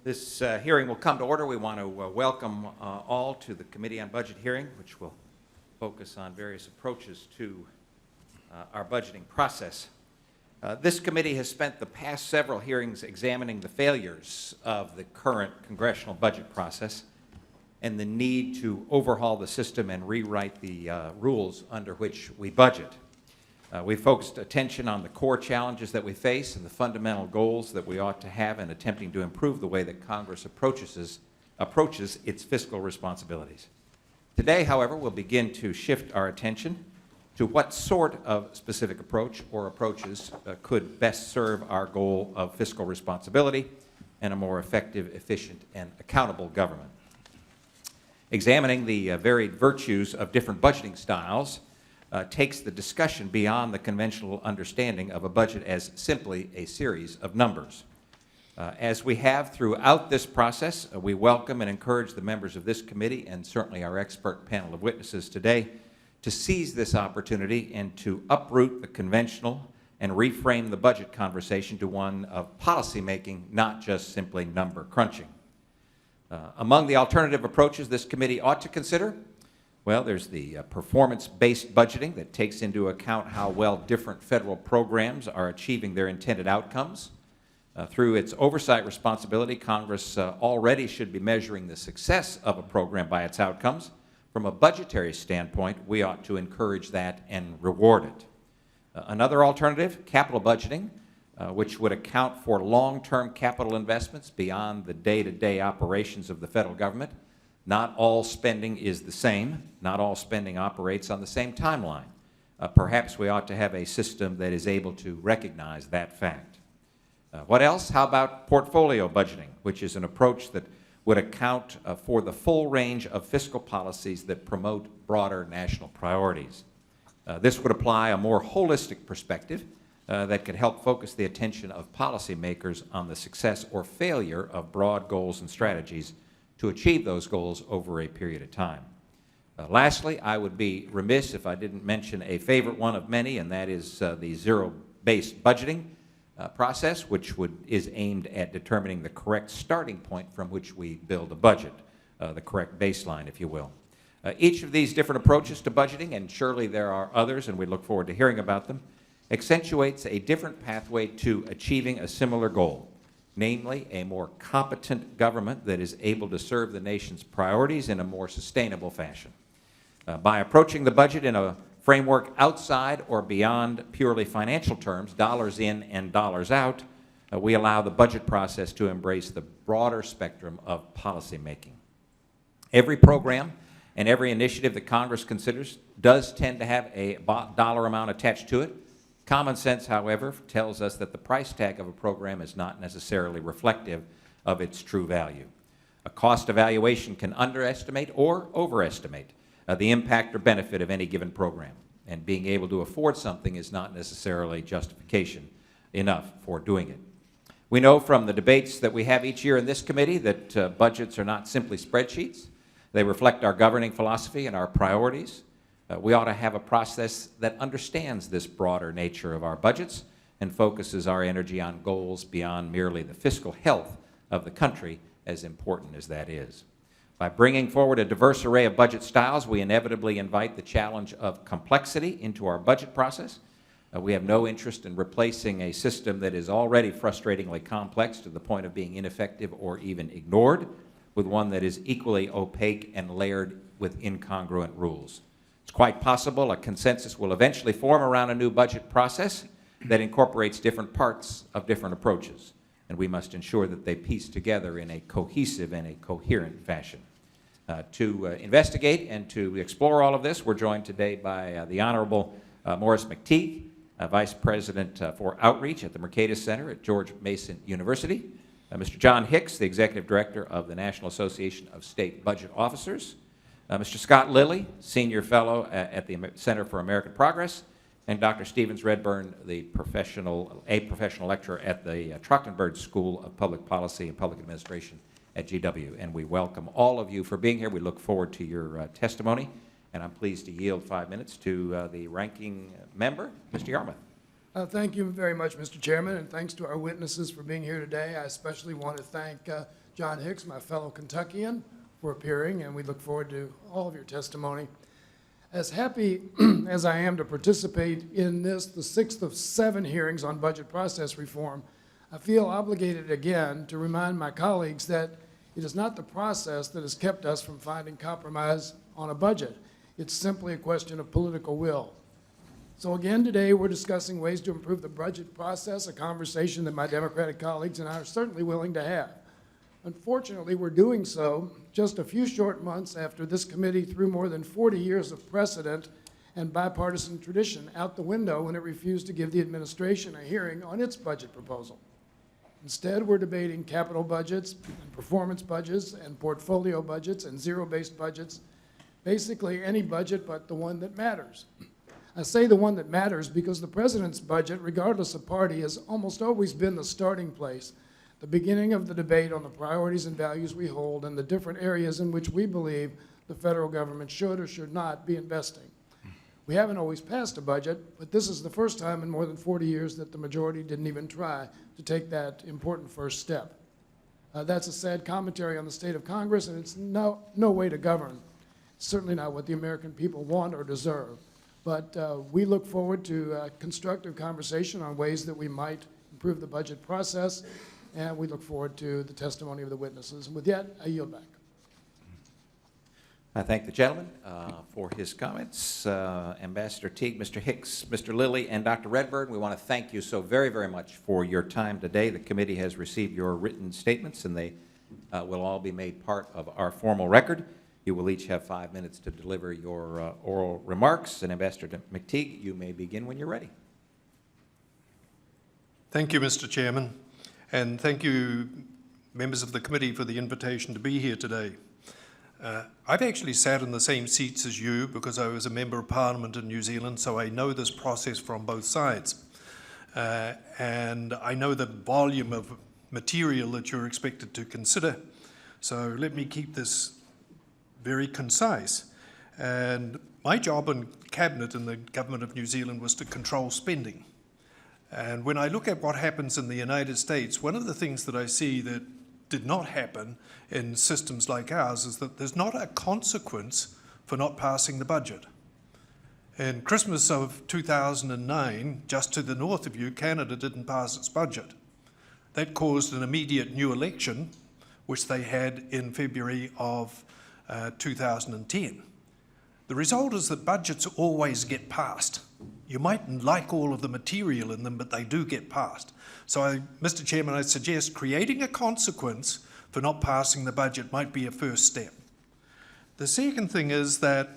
This hearing will come to order. We want to welcome all to the Committee on Budget hearing, which will focus on various approaches to our budgeting process. This committee has spent the past several hearings examining the failures of the current congressional budget process and the need to overhaul the system and rewrite the rules under which we budget. We focused attention on the core challenges that we face and the fundamental goals that we ought to have in attempting to improve the way that Congress approaches its fiscal responsibilities. Today, however, we'll begin to shift our attention to what sort of specific approach or approaches could best serve our goal of fiscal responsibility and a more effective, efficient, and accountable government. Examining the varied virtues of different budgeting styles takes the discussion beyond the conventional understanding of a budget as simply a series of numbers. As we have throughout this process, we welcome and encourage the members of this committee and certainly our expert panel of witnesses today to seize this opportunity and to uproot the conventional and reframe the budget conversation to one of policy making, not just simply number crunching. Among the alternative approaches this committee ought to consider, well, there's the performance-based budgeting that takes into account how well different federal programs are achieving their intended outcomes. Through its oversight responsibility, Congress already should be measuring the success of a program by its outcomes. From a budgetary standpoint, we ought to encourage that and reward it. Another alternative, capital budgeting, which would account for long-term capital investments beyond the day-to-day operations of the federal government. Not all spending is the same. Not all spending operates on the same timeline. Perhaps we ought to have a system that is able to recognize that fact. What else? How about portfolio budgeting, which is an approach that would account for the full range of fiscal policies that promote broader national priorities. This would apply a more holistic perspective that could help focus the attention of policymakers on the success or failure of broad goals and strategies to achieve those goals over a period of time. Lastly, I would be remiss if I didn't mention a favorite one of many, and that is the zero-based budgeting process, which is aimed at determining the correct starting point from which we build a budget, the correct baseline, if you will. Each of these different approaches to budgeting, and surely there are others, and we look forward to hearing about them, accentuates a different pathway to achieving a similar goal, namely a more competent government that is able to serve the nation's priorities in a more sustainable fashion. By approaching the budget in a framework outside or beyond purely financial terms, dollars in and dollars out, we allow the budget process to embrace the broader spectrum of policy making. Every program and every initiative that Congress considers does tend to have a dollar amount attached to it. Common sense, however, tells us that the price tag of a program is not necessarily reflective of its true value. A cost evaluation can underestimate or overestimate the impact or benefit of any given program, and being able to afford something is not necessarily justification enough for doing it. We know from the debates that we have each year in this committee that budgets are not simply spreadsheets. They reflect our governing philosophy and our priorities. We ought to have a process that understands this broader nature of our budgets and focuses our energy on goals beyond merely the fiscal health of the country, as important as that is. By bringing forward a diverse array of budget styles, we inevitably invite the challenge of complexity into our budget process. We have no interest in replacing a system that is already frustratingly complex to the point of being ineffective or even ignored with one that is equally opaque and layered with incongruent rules. It's quite possible a consensus will eventually form around a new budget process that incorporates different parts of different approaches, and we must ensure that they piece together in a cohesive and a coherent fashion. To investigate and to explore all of this, we're joined today by the Honorable Maurice McTigue, Vice President for Outreach at the Mercatus Center at George Mason University, Mr. John Hicks, the Executive Director of the National Association of State Budget Officers, Mr. Scott Lilly, Senior Fellow at the Center for American Progress, and Dr. Stevens Redburn, a professional lecturer at the Trachtenberg School of Public Policy and Public Administration at GW. And we welcome all of you for being here. We look forward to your testimony, and I'm pleased to yield 5 minutes to the ranking member, Mr. Yarmouth. Thank you very much, Mr. Chairman, and thanks to our witnesses for being here today. I especially want to thank John Hicks, my fellow Kentuckian, for appearing, and we look forward to all of your testimony. As happy as I am to participate in this, the 6th of 7 hearings on budget process reform, I feel obligated again to remind my colleagues that it is not the process that has kept us from finding compromise on a budget. It's simply a question of political will. So again, today we're discussing ways to improve the budget process, a conversation that my Democratic colleagues and I are certainly willing to have. Unfortunately, we're doing so just a few short months after this committee threw more than 40 years of precedent and bipartisan tradition out the window when it refused to give the administration a hearing on its budget proposal. Instead, we're debating capital budgets and performance budgets and portfolio budgets and zero-based budgets, basically any budget but the one that matters. I say the one that matters because the president's budget, regardless of party, has almost always been the starting place, the beginning of the debate on the priorities and values we hold and the different areas in which we believe the federal government should or should not be investing. We haven't always passed a budget, but this is the first time in more than 40 years that the majority didn't even try to take that important first step. That's a sad commentary on the state of Congress, and it's no way to govern. It's certainly not what the American people want or deserve. But we look forward to constructive conversation on ways that we might improve the budget process, and we look forward to the testimony of the witnesses. And with that, I yield back. I thank the gentleman for his comments. Ambassador Teague, Mr. Hicks, Mr. Lilly, and Dr. Redburn, we want to thank you so very, very much for your time today. The committee has received your written statements, and they will all be made part of our formal record. You will each have 5 minutes to deliver your oral remarks. And Ambassador McTigue, you may begin when you're ready. Thank you, Mr. Chairman, and thank you, members of the committee, for the invitation to be here today. I've actually sat in the same seats as you because I was a member of Parliament in New Zealand, so I know this process from both sides. And I know the volume of material that you're expected to consider. So let me keep this very concise. And my job in Cabinet in the Government of New Zealand was to control spending. And when I look at what happens in the United States, one of the things that I see that did not happen in systems like ours is that there's not a consequence for not passing the budget. In Christmas of 2009, just to the north of you, Canada didn't pass its budget. That caused an immediate new election, which they had in February of 2010. The result is that budgets always get passed. You mightn't like all of the material in them, but they do get passed. So, Mr. Chairman, I suggest creating a consequence for not passing the budget might be a first step. The second thing is that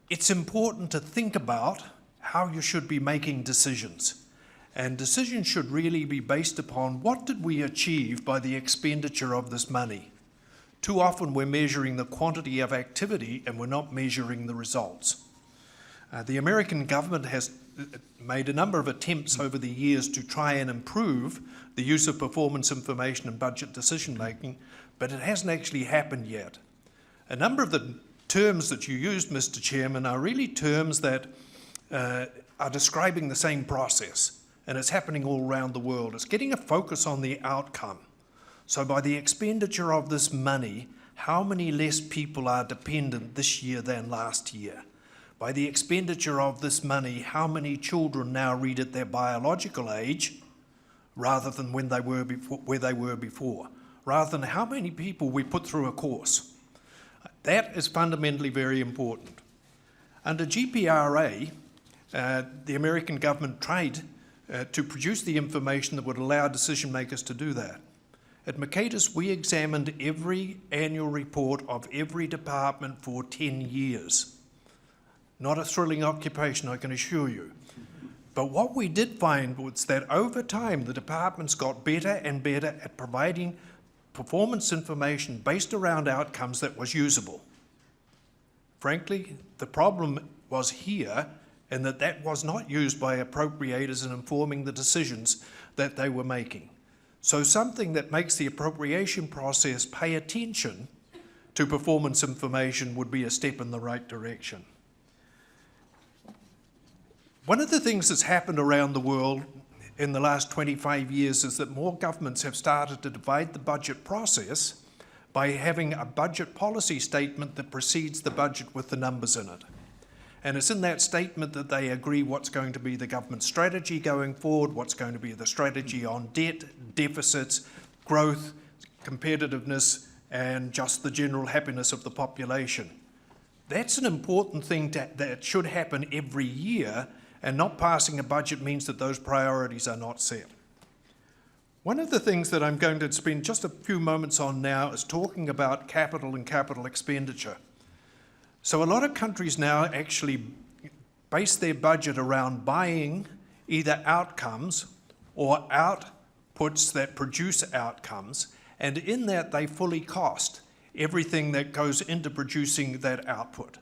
it's important to think about how you should be making decisions. And decisions should really be based upon what did we achieve by the expenditure of this money. Too often we're measuring the quantity of activity and we're not measuring the results. The American government has made a number of attempts over the years to try and improve the use of performance information in budget decision making, but it hasn't actually happened yet. A number of the terms that you used, Mr. Chairman, are really terms that are describing the same process, and it's happening all around the world. It's getting a focus on the outcome. So by the expenditure of this money, how many less people are dependent this year than last year? By the expenditure of this money, how many children now read at their biological age rather than when they were before, where they were before? Rather than how many people we put through a course? That is fundamentally very important. Under GPRA, the American government tried to produce the information that would allow decision makers to do that. At Mercatus, we examined every annual report of every department for 10 years. Not a thrilling occupation, I can assure you. But what we did find was that over time, the departments got better and better at providing performance information based around outcomes that was usable. Frankly, the problem was here in that that was not used by appropriators in informing the decisions that they were making. So something that makes the appropriation process pay attention to performance information would be a step in the right direction. One of the things that's happened around the world in the last 25 years is that more governments have started to divide the budget process by having a budget policy statement that precedes the budget with the numbers in it. And it's in that statement that they agree what's going to be the government strategy going forward, what's going to be the strategy on debt, deficits, growth, competitiveness, and just the general happiness of the population. That's an important thing that should happen every year, and not passing a budget means that those priorities are not set. One of the things that I'm going to spend just a few moments on now is talking about capital and capital expenditure. So a lot of countries now actually base their budget around buying either outcomes or outputs that produce outcomes, and in that they fully cost everything that goes into producing that output.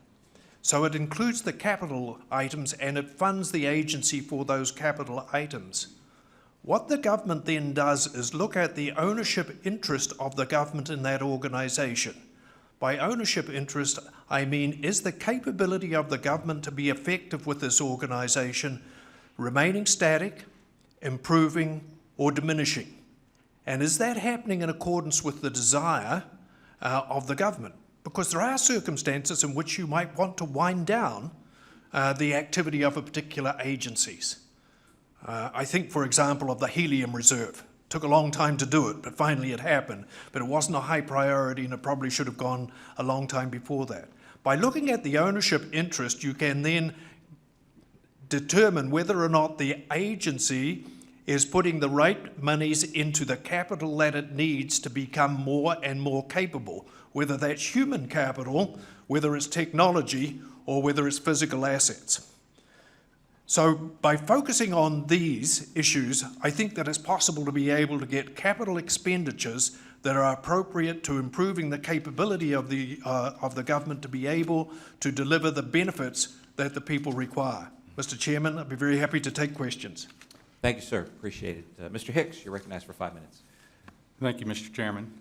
So it includes the capital items and it funds the agency for those capital items. What the government then does is look at the ownership interest of the government in that organisation. By ownership interest, I mean, is the capability of the government to be effective with this organisation remaining static, improving, or diminishing? And is that happening in accordance with the desire of the government? Because there are circumstances in which you might want to wind down the activity of a particular agencies. I think, for example, of the helium reserve. Took a long time to do it, but finally it happened. But it wasn't a high priority, and it probably should have gone a long time before that. By looking at the ownership interest, you can then determine whether or not the agency is putting the right monies into the capital that it needs to become more and more capable, whether that's human capital, whether it's technology, or whether it's physical assets. So by focusing on these issues, I think that it's possible to be able to get capital expenditures that are appropriate to improving the capability of the government to be able to deliver the benefits that the people require. Mr. Chairman, I'd be very happy to take questions. Thank you, sir. Appreciate it. Mr. Hicks, you're recognized for 5 minutes. Thank you, Mr. Chairman.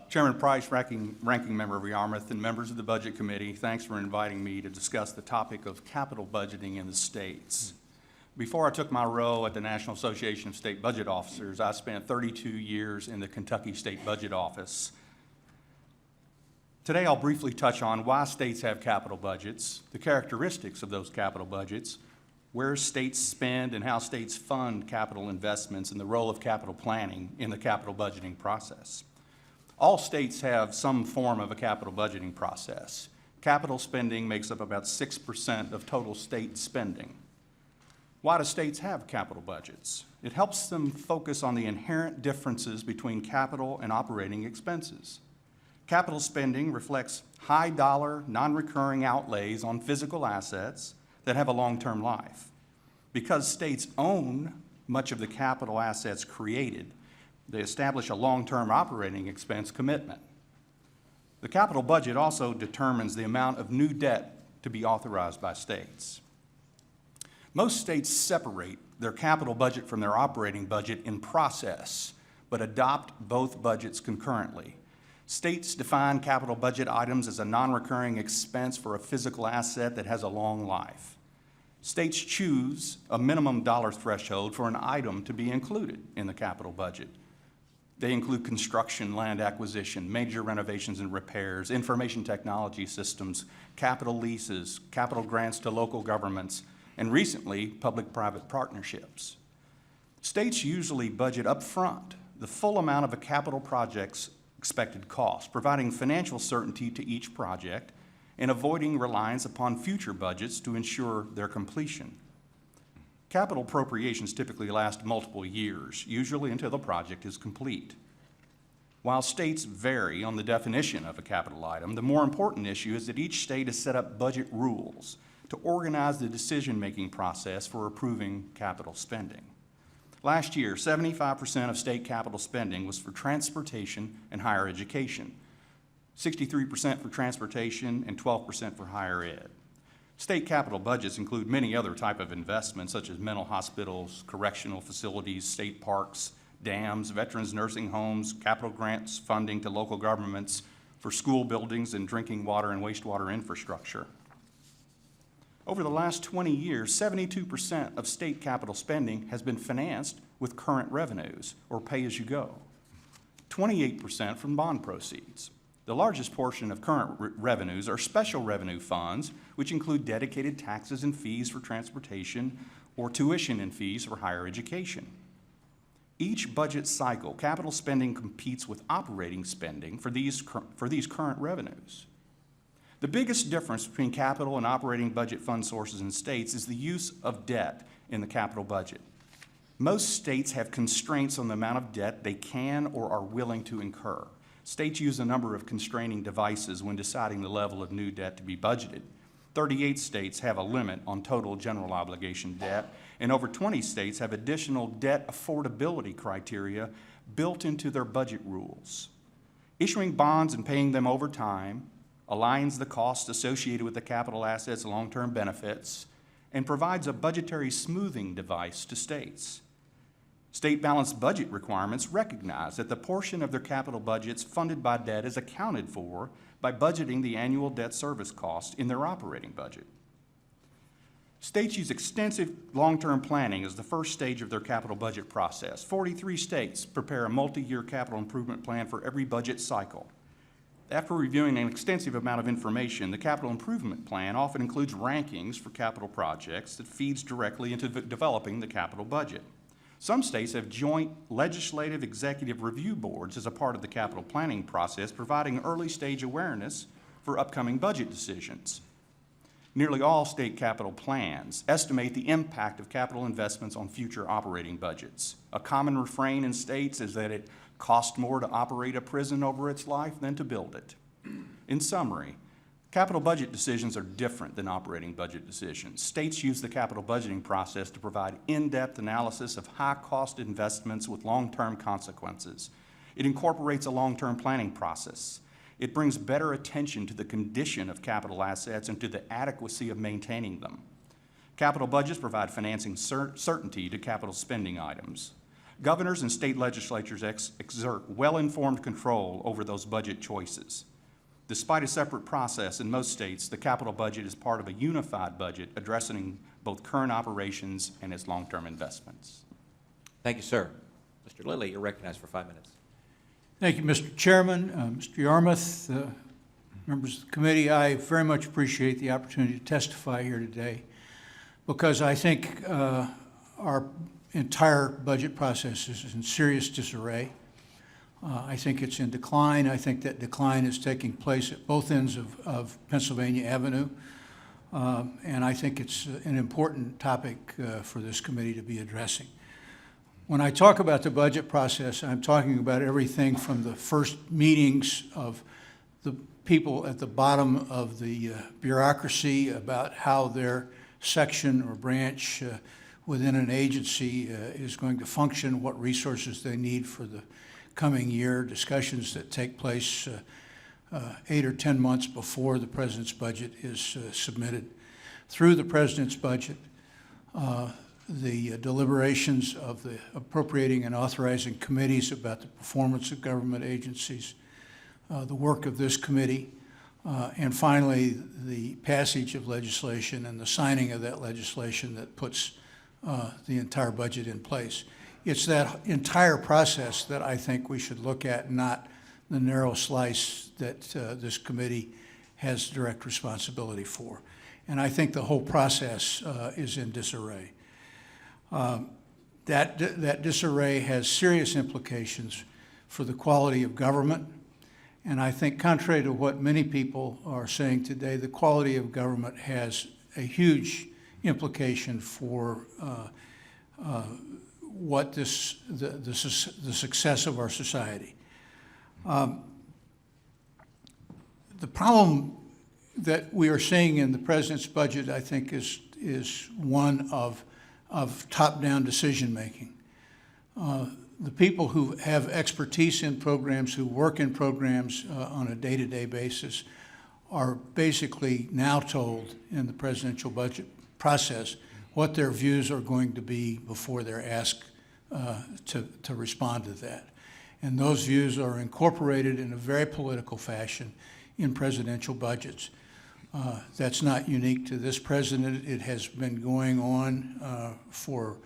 Chairman Price, ranking member of Yarmouth, and members of the Budget Committee, thanks for inviting me to discuss the topic of capital budgeting in the states. Before I took my role at the National Association of State Budget Officers, I spent 32 years in the Kentucky State Budget Office. Today, I'll briefly touch on why states have capital budgets, the characteristics of those capital budgets, where states spend and how states fund capital investments, and the role of capital planning in the capital budgeting process. All states have some form of a capital budgeting process. Capital spending makes up about 6% of total state spending. Why do states have capital budgets? It helps them focus on the inherent differences between capital and operating expenses. Capital spending reflects high-dollar, non-recurring outlays on physical assets that have a long-term life. Because states own much of the capital assets created, they establish a long-term operating expense commitment. The capital budget also determines the amount of new debt to be authorized by states. Most states separate their capital budget from their operating budget in process, but adopt both budgets concurrently. States define capital budget items as a non-recurring expense for a physical asset that has a long life. States choose a minimum dollar threshold for an item to be included in the capital budget. They include construction, land acquisition, major renovations and repairs, information technology systems, capital leases, capital grants to local governments, and recently, public-private partnerships. States usually budget up front the full amount of a capital project's expected cost, providing financial certainty to each project and avoiding reliance upon future budgets to ensure their completion. Capital appropriations typically last multiple years, usually until the project is complete. While states vary on the definition of a capital item, the more important issue is that each state has set up budget rules to organize the decision-making process for approving capital spending. Last year, 75% of state capital spending was for transportation and higher education, 63% for transportation and 12% for higher ed. State capital budgets include many other types of investments, such as mental hospitals, correctional facilities, state parks, dams, veterans nursing homes, capital grants, funding to local governments for school buildings and drinking water and wastewater infrastructure. Over the last 20 years, 72% of state capital spending has been financed with current revenues, or pay-as-you-go, 28% from bond proceeds. The largest portion of current revenues are special revenue funds, which include dedicated taxes and fees for transportation or tuition and fees for higher education. Each budget cycle, capital spending competes with operating spending for these current revenues. The biggest difference between capital and operating budget fund sources in states is the use of debt in the capital budget. Most states have constraints on the amount of debt they can or are willing to incur. States use a number of constraining devices when deciding the level of new debt to be budgeted. 38 states have a limit on total general obligation debt, and over 20 states have additional debt affordability criteria built into their budget rules. Issuing bonds and paying them over time aligns the costs associated with the capital assets' long-term benefits and provides a budgetary smoothing device to states. State balanced budget requirements recognize that the portion of their capital budgets funded by debt is accounted for by budgeting the annual debt service cost in their operating budget. States use extensive long-term planning as the first stage of their capital budget process. 43 states prepare a multi-year capital improvement plan for every budget cycle. After reviewing an extensive amount of information, the capital improvement plan often includes rankings for capital projects that feeds directly into developing the capital budget. Some states have joint legislative executive review boards as a part of the capital planning process, providing early stage awareness for upcoming budget decisions. Nearly all state capital plans estimate the impact of capital investments on future operating budgets. A common refrain in states is that it costs more to operate a prison over its life than to build it. In summary, capital budget decisions are different than operating budget decisions. States use the capital budgeting process to provide in-depth analysis of high-cost investments with long-term consequences. It incorporates a long-term planning process. It brings better attention to the condition of capital assets and to the adequacy of maintaining them. Capital budgets provide financing certainty to capital spending items. Governors and state legislatures exert well-informed control over those budget choices. Despite a separate process in most states, the capital budget is part of a unified budget addressing both current operations and its long-term investments. Thank you, sir. Mr. Lilly, you're recognized for 5 minutes. Thank you, Mr. Chairman, Mr. Yarmouth, members of the committee. I very much appreciate the opportunity to testify here today because I think our entire budget process is in serious disarray. I think it's in decline. I think that decline is taking place at both ends of Pennsylvania Avenue. And I think it's an important topic for this committee to be addressing. When I talk about the budget process, I'm talking about everything from the first meetings of the people at the bottom of the bureaucracy about how their section or branch within an agency is going to function, what resources they need for the coming year, discussions that take place 8 or 10 months before the president's budget is submitted, through the president's budget, the deliberations of the appropriating and authorizing committees about the performance of government agencies, the work of this committee, and finally the passage of legislation and the signing of that legislation that puts the entire budget in place. It's that entire process that I think we should look at, not the narrow slice that this committee has direct responsibility for. And I think the whole process is in disarray. That disarray has serious implications for the quality of government. And I think contrary to what many people are saying today, the quality of government has a huge implication for what the success of our society. The problem that we are seeing in the president's budget, I think, is one of top-down decision-making. The people who have expertise in programs, who work in programs on a day-to-day basis, are basically now told in the presidential budget process what their views are going to be before they're asked to respond to that. And those views are incorporated in a very political fashion in presidential budgets. That's not unique to this president. It has been going on for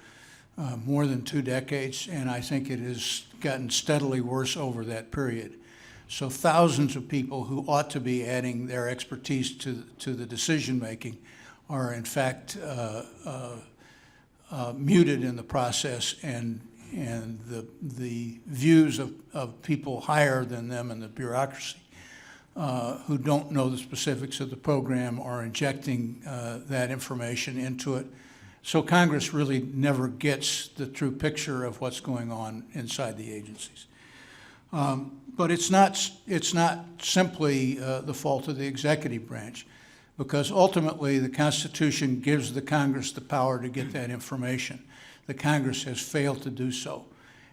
more than 2 decades, and I think it has gotten steadily worse over that period. So thousands of people who ought to be adding their expertise to the decision-making are in fact muted in the process, and the views of people higher than them in the bureaucracy who don't know the specifics of the program are injecting that information into it. So Congress really never gets the true picture of what's going on inside the agencies. But it's not simply the fault of the executive branch, because ultimately the Constitution gives the Congress the power to get that information. The Congress has failed to do so.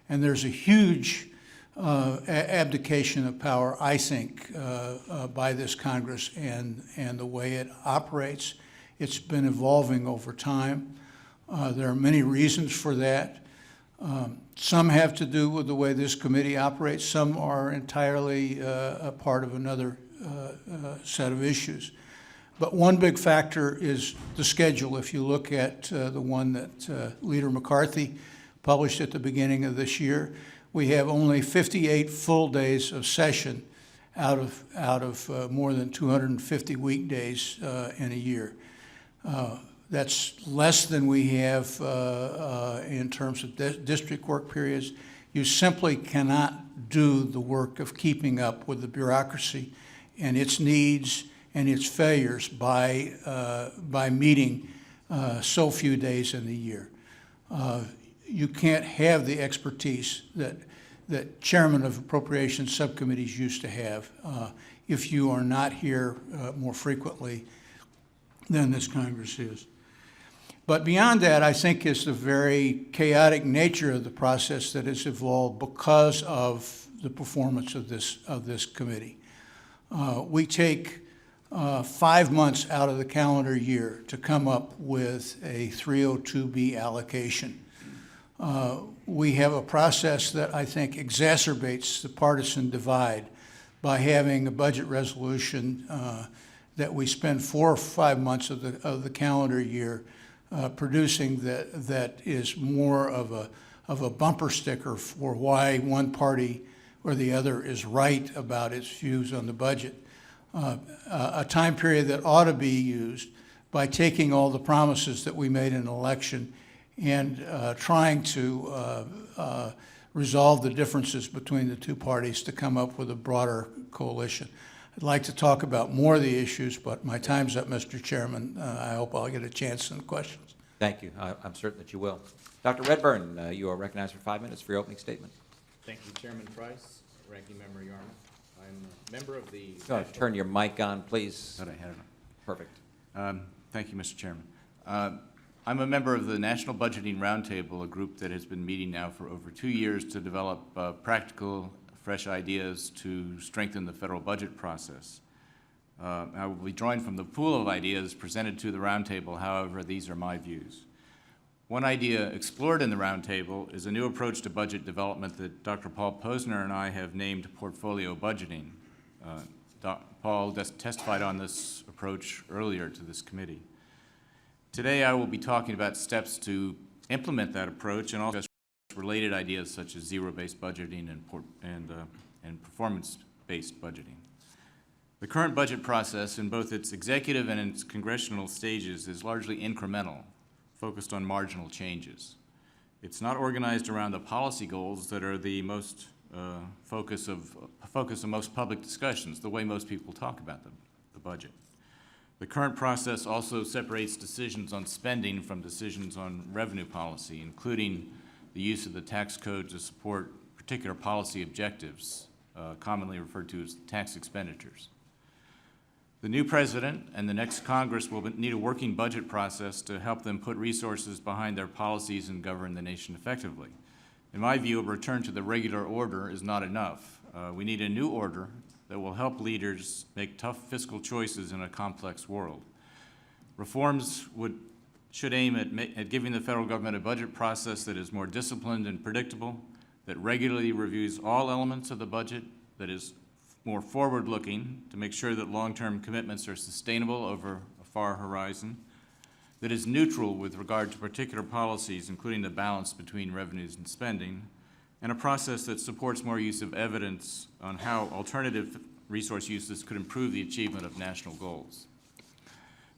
And there's a huge abdication of power, I think, by this Congress and the way it operates. It's been evolving over time. There are many reasons for that. Some have to do with the way this committee operates. Some are entirely a part of another set of issues. But one big factor is the schedule. If you look at the one that Leader McCarthy published at the beginning of this year, we have only 58 full days of session out of more than 250 weekdays in a year. That's less than we have in terms of district work periods. You simply cannot do the work of keeping up with the bureaucracy and its needs and its failures by meeting so few days in the year. You can't have the expertise that chairmen of appropriations subcommittees used to have if you are not here more frequently than this Congress is. But beyond that, I think is the very chaotic nature of the process that has evolved because of the performance of this committee. We take 5 months out of the calendar year to come up with a 302B allocation. We have a process that I think exacerbates the partisan divide by having a budget resolution that we spend 4 or 5 months of the calendar year producing that is more of a bumper sticker for why one party or the other is right about its views on the budget. A time period that ought to be used by taking all the promises that we made in an election and trying to resolve the differences between the two parties to come up with a broader coalition. I'd like to talk about more of the issues, but my time's up, Mr. Chairman. I hope I'll get a chance in questions. Thank you. I'm certain that you will. Dr. Redburn, you are recognized for 5 minutes for your opening statement. Thank you, Chairman Price, Ranking Member Yarmouth. I'm a member of the... Go ahead, turn your mic on, please. Thought I had it on. Perfect. Thank you, Mr. Chairman. I'm a member of the National Budgeting Roundtable, a group that has been meeting now for over 2 years to develop practical, fresh ideas to strengthen the federal budget process. I will be drawing from the pool of ideas presented to the roundtable. However, these are my views. One idea explored in the roundtable is a new approach to budget development that Dr. Paul Posner and I have named portfolio budgeting. Paul testified on this approach earlier to this committee. Today, I will be talking about steps to implement that approach and also related ideas such as zero-based budgeting and performance-based budgeting. The current budget process in both its executive and its congressional stages is largely incremental, focused on marginal changes. It's not organized around the policy goals that are the most focus of most public discussions, the way most people talk about the budget. The current process also separates decisions on spending from decisions on revenue policy, including the use of the tax code to support particular policy objectives, commonly referred to as tax expenditures. The new president and the next Congress will need a working budget process to help them put resources behind their policies and govern the nation effectively. In my view, a return to the regular order is not enough. We need a new order that will help leaders make tough fiscal choices in a complex world. Reforms should aim at giving the federal government a budget process that is more disciplined and predictable, that regularly reviews all elements of the budget, that is more forward-looking to make sure that long-term commitments are sustainable over a far horizon, that is neutral with regard to particular policies, including the balance between revenues and spending, and a process that supports more use of evidence on how alternative resource uses could improve the achievement of national goals.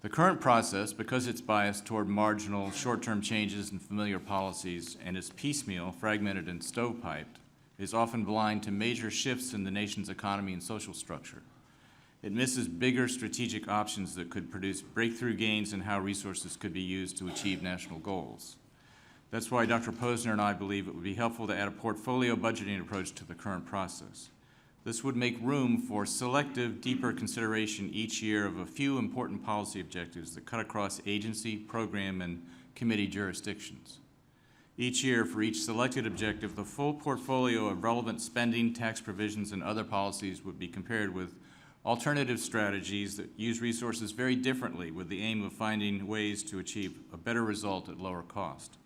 The current process, because it's biased toward marginal, short-term changes in familiar policies and is piecemeal, fragmented, and stovepiped, is often blind to major shifts in the nation's economy and social structure. It misses bigger strategic options that could produce breakthrough gains in how resources could be used to achieve national goals. That's why Dr. Posner and I believe it would be helpful to add a portfolio budgeting approach to the current process. This would make room for selective, deeper consideration each year of a few important policy objectives that cut across agency, program, and committee jurisdictions. Each year, for each selected objective, the full portfolio of relevant spending, tax provisions, and other policies would be compared with alternative strategies that use resources very differently with the aim of finding ways to achieve a better result at lower cost.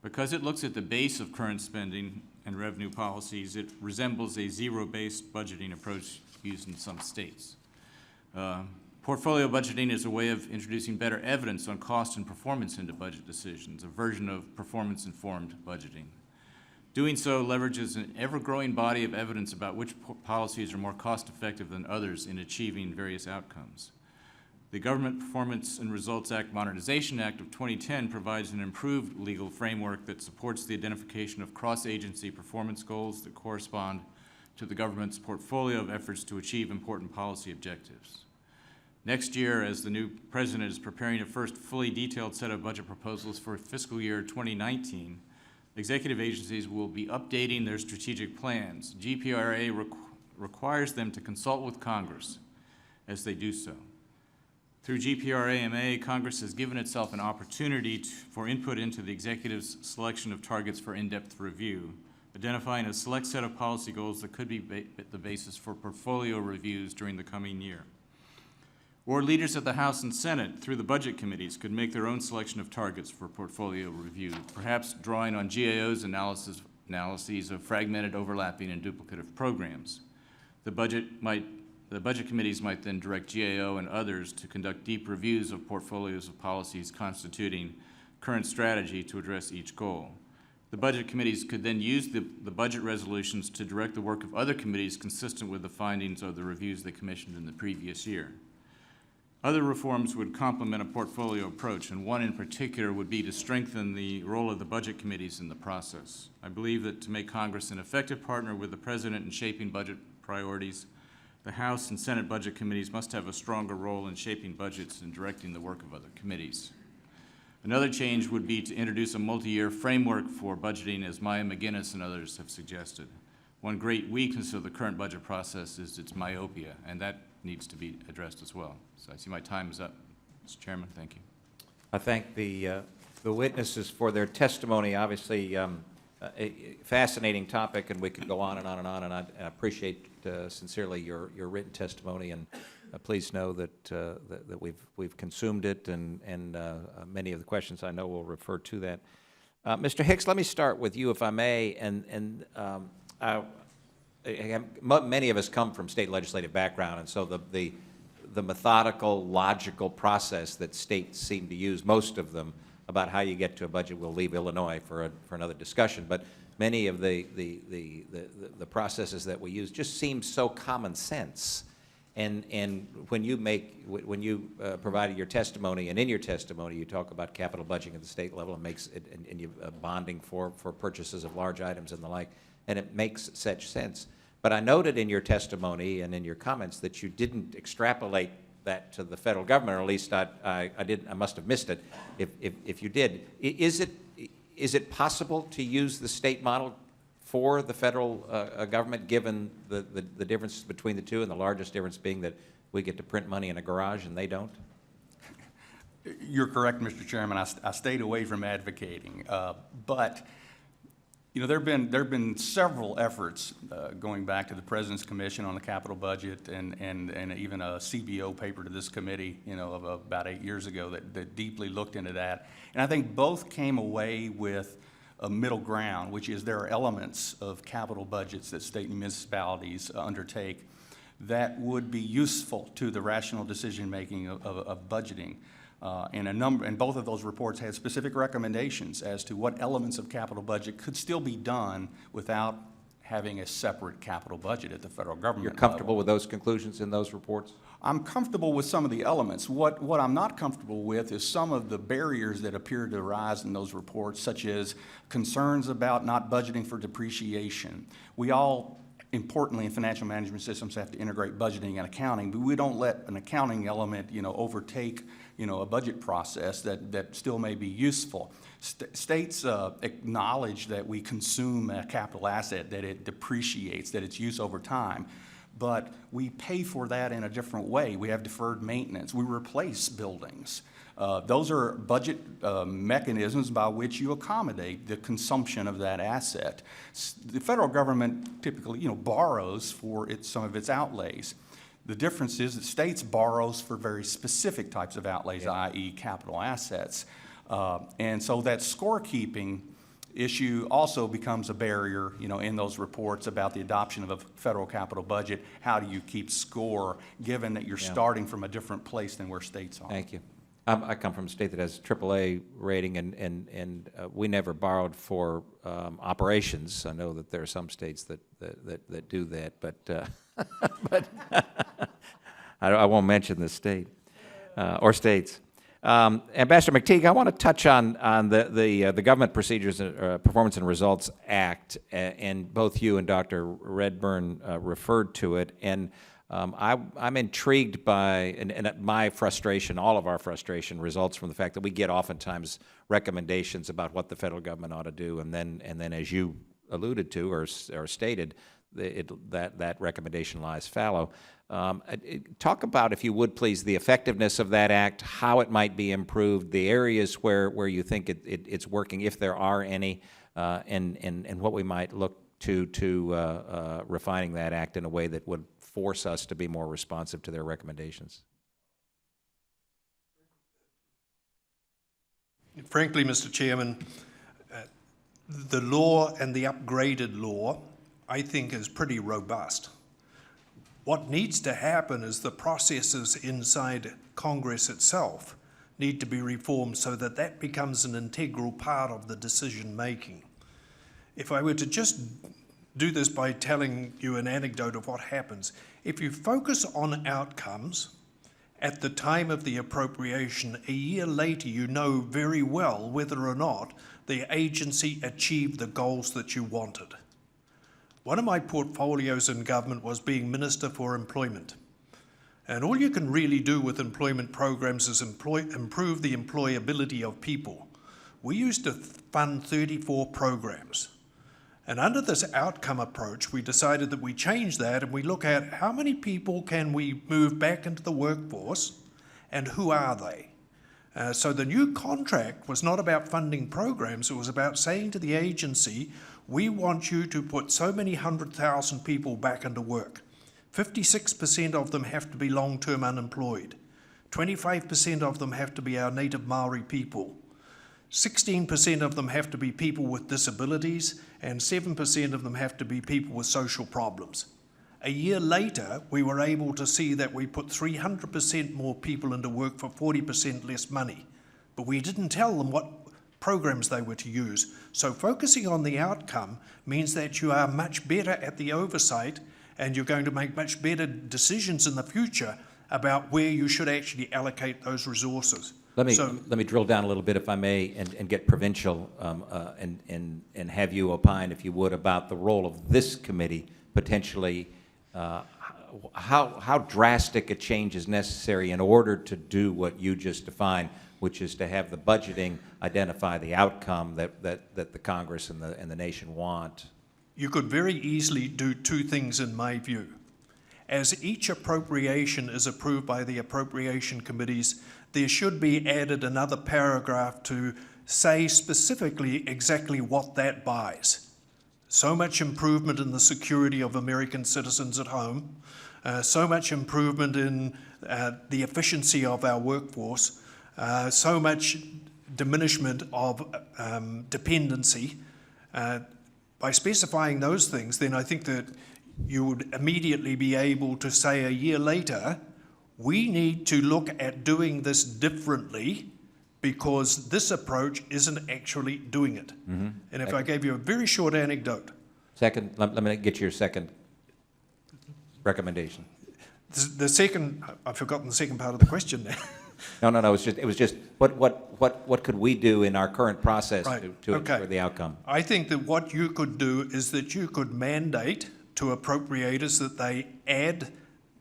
Because it looks at the base of current spending and revenue policies, it resembles a zero-based budgeting approach used in some states. Portfolio budgeting is a way of introducing better evidence on cost and performance into budget decisions, a version of performance-informed budgeting. Doing so leverages an ever-growing body of evidence about which policies are more cost-effective than others in achieving various outcomes. The Government Performance and Results Act Modernization Act of 2010 provides an improved legal framework that supports the identification of cross-agency performance goals that correspond to the government's portfolio of efforts to achieve important policy objectives. Next year, as the new president is preparing a first fully detailed set of budget proposals for fiscal year 2019, executive agencies will be updating their strategic plans. GPRA requires them to consult with Congress as they do so. Through GPRA-MA, Congress has given itself an opportunity for input into the executive's selection of targets for in-depth review, identifying a select set of policy goals that could be the basis for portfolio reviews during the coming year. Or leaders at the House and Senate, through the budget committees, could make their own selection of targets for portfolio review, perhaps drawing on GAO's analyses of fragmented, overlapping, and duplicative programs. The budget committees might then direct GAO and others to conduct deep reviews of portfolios of policies constituting current strategy to address each goal. The budget committees could then use the budget resolutions to direct the work of other committees consistent with the findings of the reviews they commissioned in the previous year. Other reforms would complement a portfolio approach, and one in particular would be to strengthen the role of the budget committees in the process. I believe that to make Congress an effective partner with the President in shaping budget priorities, the House and Senate budget committees must have a stronger role in shaping budgets and directing the work of other committees. Another change would be to introduce a multi-year framework for budgeting, as Maya McGinnis and others have suggested. One great weakness of the current budget process is its myopia, and that needs to be addressed as well. So I see my time is up. Mr. Chairman, thank you. I thank the witnesses for their testimony. Obviously, a fascinating topic, and we could go on and on and on, and I appreciate sincerely your written testimony, and please know that we've consumed it, and many of the questions I know will refer to that. Mr. Hicks, let me start with you, if I may, and many of us come from state legislative background, and so the methodical, logical process that states seem to use, most of them, about how you get to a budget, we'll leave Illinois for another discussion, but many of the processes that we use just seem so common sense. And when you provided your testimony, and in your testimony you talk about capital budgeting at the state level, and you bonding for purchases of large items and the like, and it makes such sense. But I noted in your testimony and in your comments that you didn't extrapolate that to the federal government, or at least I must have missed it if you did. Is it possible to use the state model for the federal government, given the differences between the two, and the largest difference being that we get to print money in a garage and they don't? You're correct, Mr. Chairman. I stayed away from advocating, but you know, there have been several efforts going back to the President's Commission on the Capital Budget, and even a CBO paper to this committee, you know, of about 8 years ago that deeply looked into that. And I think both came away with a middle ground, which is there are elements of capital budgets that state and municipalities undertake that would be useful to the rational decision-making of budgeting. And both of those reports had specific recommendations as to what elements of capital budget could still be done without having a separate capital budget at the federal government You're level. comfortable with those conclusions in those reports? I'm comfortable with some of the elements. What I'm not comfortable with is some of the barriers that appear to arise in those reports, such as concerns about not budgeting for depreciation. We all, importantly in financial management systems, have to integrate budgeting and accounting, but we don't let an accounting element, overtake, a budget process that still may be useful. States acknowledge that we consume a capital asset, that it depreciates, that it's used over time. But we pay for that in a different way. We have deferred maintenance. We replace buildings. Those are budget mechanisms by which you accommodate the consumption of that asset. The federal government typically, borrows for some of its outlays. The difference is that states borrows for very specific types of outlays, i.e. capital assets. And so that scorekeeping issue also becomes a barrier, in those reports about the adoption of a federal capital budget. How do you keep score, given that you're starting from a different place than where states are? Thank you. I come from a state that has AAA rating, and we never borrowed for operations. I know that there are some states that do that, but I won't mention the state or states. Ambassador McTigue, I want to touch on the Government Procedures Performance and Results Act, and both you and Dr. Redburn referred to it, and I'm intrigued by, and my frustration, all of our frustration, results from the fact that we get oftentimes recommendations about what the federal government ought to do, and then as you alluded to or stated, that recommendation lies fallow. Talk about, if you would please, the effectiveness of that act, how it might be improved, the areas where you think it's working, if there are any, and what we might look to refining that act in a way that would force us to be more responsive to their recommendations. Frankly, Mr. Chairman, the law and the upgraded law, I think, is pretty robust. What needs to happen is the processes inside Congress itself need to be reformed so that that becomes an integral part of the decision making. If I were to just do this by telling you an anecdote of what happens, if you focus on outcomes at the time of the appropriation, a year later you know very well whether or not the agency achieved the goals that you wanted. One of my portfolios in government was being Minister for Employment. And all you can really do with employment programs is improve the employability of people. We used to fund 34 programs. And under this outcome approach, we decided that we change that and we look at how many people can we move back into the workforce and who are they? So the new contract was not about funding programs, it was about saying to the agency, we want you to put so many 100,000 people back into work. 56% of them have to be long-term unemployed. 25% of them have to be our native Maori people. 16% of them have to be people with disabilities, and 7% of them have to be people with social problems. A year later, we were able to see that we put 300% more people into work for 40% less money. But we didn't tell them what programs they were to use. So focusing on the outcome means that you are much better at the oversight and you're going to make much better decisions in the future about where you should actually allocate those resources. Let me drill down a little bit, if I may, and get provincial and have you opine, if you would, about the role of this committee potentially. How drastic a change is necessary in order to do what you just defined, which is to have the budgeting identify the outcome that the Congress and the nation want? You could very easily do two things in my view. As each appropriation is approved by the appropriation committees, there should be added another paragraph to say specifically exactly what that buys. So much improvement in the security of American citizens at home, so much improvement in the efficiency of our workforce, so much diminishment of dependency. By specifying those things, then I think that you would immediately be able to say a year later, we need to look at doing this differently because this approach isn't actually doing it. And if I gave you a very short anecdote, Second, let me get your second recommendation. the second, I've forgotten the second part of the question now. No, it was just, what could we do in our current process Right, to okay. ensure the outcome? I think that what you could do is that you could mandate to appropriators that they add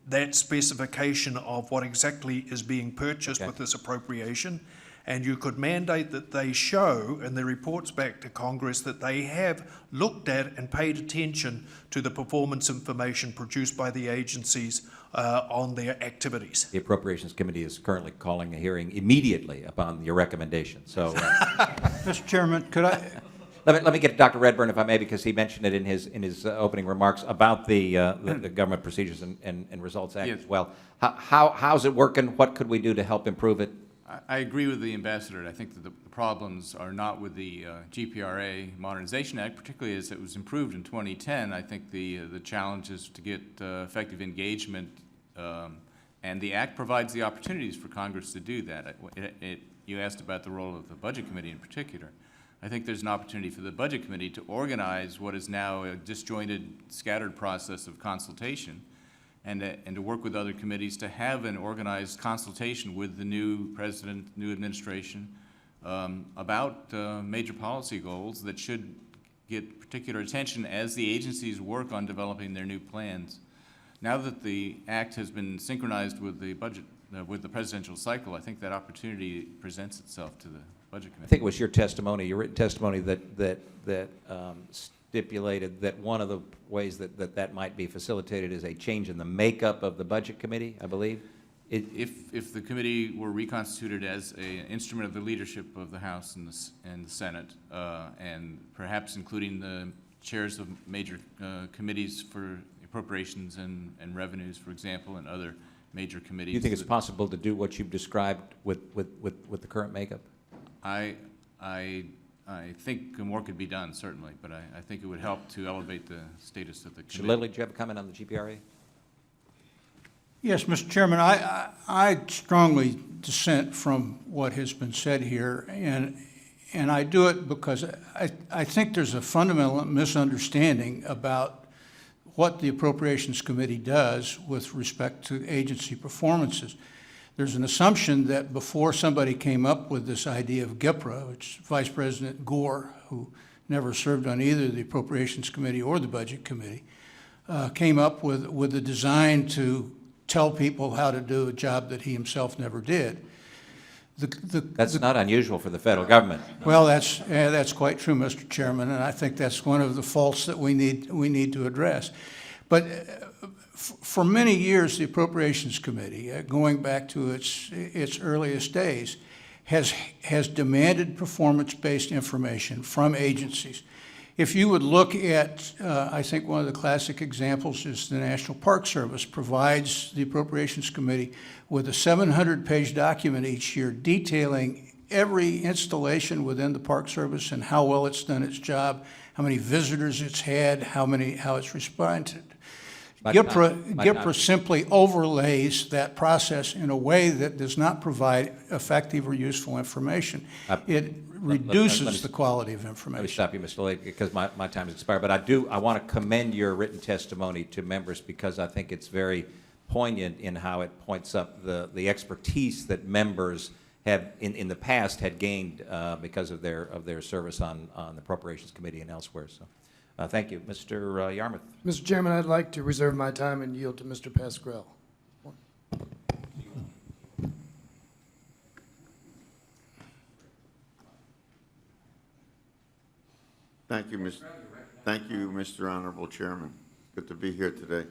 that specification of what exactly is being purchased Okay. with this appropriation, and you could mandate that they show in their reports back to Congress that they have looked at and paid attention to the performance information produced by the agencies on their activities. The Appropriations Committee is currently calling a hearing immediately upon your recommendation. So Mr. Chairman, could I, let me get to Dr. Redburn, if I may, because he mentioned it in his opening remarks about the Government Procedures and Results Act Yes. as well. How's it working? What could we do to help improve it? I agree with the ambassador. I think that the problems are not with the GPRA Modernization Act, particularly as it was improved in 2010. I think the challenge is to get effective engagement, and the Act provides the opportunities for Congress to do that. You asked about the role of the Budget Committee in particular. I think there's an opportunity for the Budget Committee to organize what is now a disjointed, scattered process of consultation, and to work with other committees to have an organized consultation with the new president, new administration, about major policy goals that should get particular attention as the agencies work on developing their new plans. Now that the Act has been synchronized with the budget, with the presidential cycle, I think that opportunity presents itself to the Budget Committee. I think it was your testimony, your written testimony, that stipulated that one of the ways that might be facilitated is a change in the makeup of the Budget Committee, I believe. If the committee were reconstituted as an instrument of the leadership of the House and the Senate, and perhaps including the chairs of major committees for appropriations and revenues, for example, and other major committees. Do you think it's possible to do what you've described with the current makeup? I think more could be done, certainly, but I think it would help to elevate the status of the Mr. committee. Lilly, do you have a comment on the GPRA? yes, Mr. Chairman, I strongly dissent from what has been said here, and I do it because I think there's a fundamental misunderstanding about what the Appropriations Committee does with respect to agency performances. There's an assumption that before somebody came up with this idea of GIPRA, which Vice President Gore, who never served on either the Appropriations Committee or the Budget Committee, came up with a design to tell people how to do a job that he himself never did. That's not unusual for the federal government. Well, that's quite true, Mr. Chairman, and I think that's one of the faults that we need to address. But for many years, the Appropriations Committee, going back to its earliest days, has demanded performance-based information from agencies. If you would look at, I think one of the classic examples is the National Park Service provides the Appropriations Committee with a 700-page document each year detailing every installation within the Park Service and how well it's done its job, how many visitors it's had, how it's responded. GIPRA simply overlays that process in a way that does not provide effective or useful information. It reduces the quality of Let me information. stop you, Mr. Lilly, because my time has expired. But I want to commend your written testimony to members because I think it's very poignant in how it points up the expertise that members have in the past had gained because of their service on the Appropriations Committee and elsewhere. So, thank you, Mr. Yarmouth. Mr. Chairman, I'd like to reserve my time and yield to Mr. Pascrell. Thank you, Mr. Honorable Chairman. Good to be here today.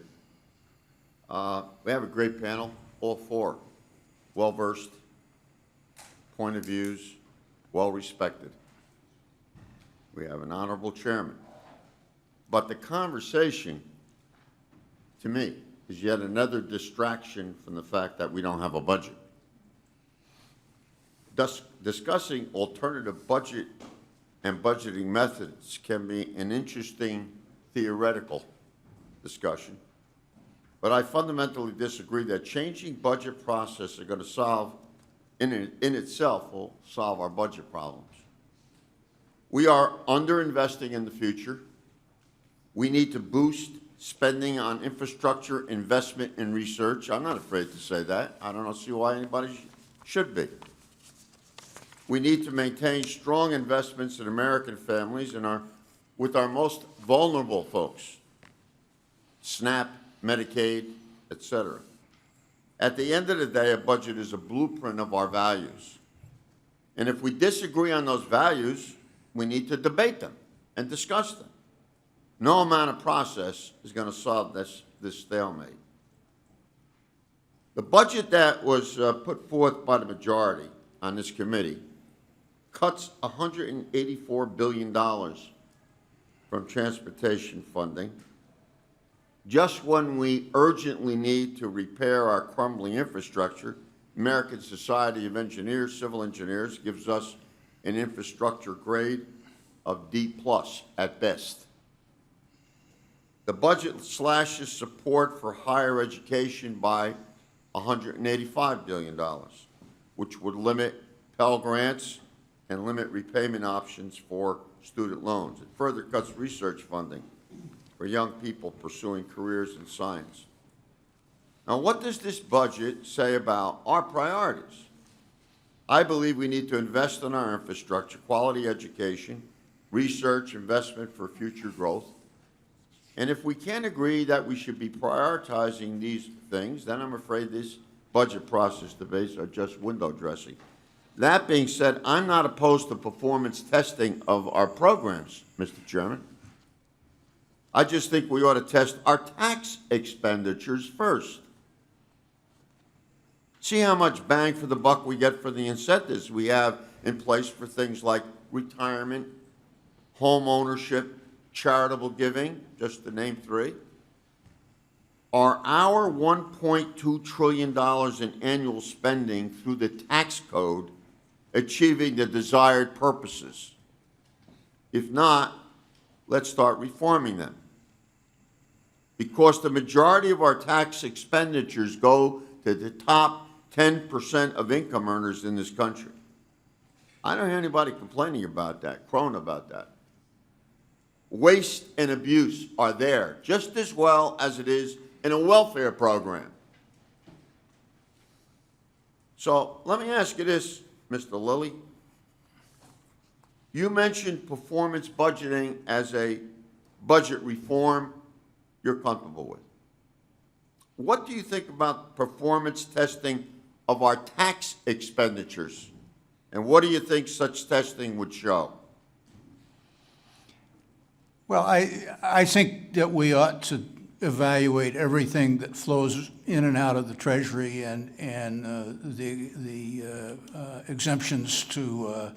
We have a great panel, all four, well-versed, point of views, well-respected. We have an honorable chairman. But the conversation, to me, is yet another distraction from the fact that we don't have a budget. Thus, discussing alternative budget and budgeting methods can be an interesting theoretical discussion, but I fundamentally disagree that changing budget process are going to solve, in itself, will solve our budget problems. We are underinvesting in the future. We need to boost spending on infrastructure, investment, and research. I'm not afraid to say that. I don't see why anybody should be. We need to maintain strong investments in American families and with our most vulnerable folks, SNAP, Medicaid, etc. At the end of the day, a budget is a blueprint of our values. And if we disagree on those values, we need to debate them and discuss them. No amount of process is going to solve this stalemate. The budget that was put forth by the majority on this committee cuts $184 billion from transportation funding, just when we urgently need to repair our crumbling infrastructure. American Society of Engineers, Civil Engineers, gives us an infrastructure grade of D+ at best. The budget slashes support for higher education by $185 billion, which would limit Pell Grants and limit repayment options for student loans. It further cuts research funding for young people pursuing careers in science. Now, what does this budget say about our priorities? I believe we need to invest in our infrastructure, quality education, research, investment for future growth. And if we can't agree that we should be prioritizing these things, then I'm afraid these budget process debates are just window dressing. That being said, I'm not opposed to performance testing of our programs, Mr. Chairman. I just think we ought to test our tax expenditures first. See how much bang for the buck we get for the incentives we have in place for things like retirement, home ownership, charitable giving, just to name three. Are our $1.2 trillion in annual spending through the tax code achieving the desired purposes? If not, let's start reforming them. Because the majority of our tax expenditures go to the top 10% of income earners in this country. I don't hear anybody complaining about that, crowing about that. Waste and abuse are there just as well as it is in a welfare program. So let me ask you this, Mr. Lilly. You mentioned performance budgeting as a budget reform you're comfortable with. What do you think about performance testing of our tax expenditures? And what do you think such testing would show? Well, I think that we ought to evaluate everything that flows in and out of the Treasury and the exemptions to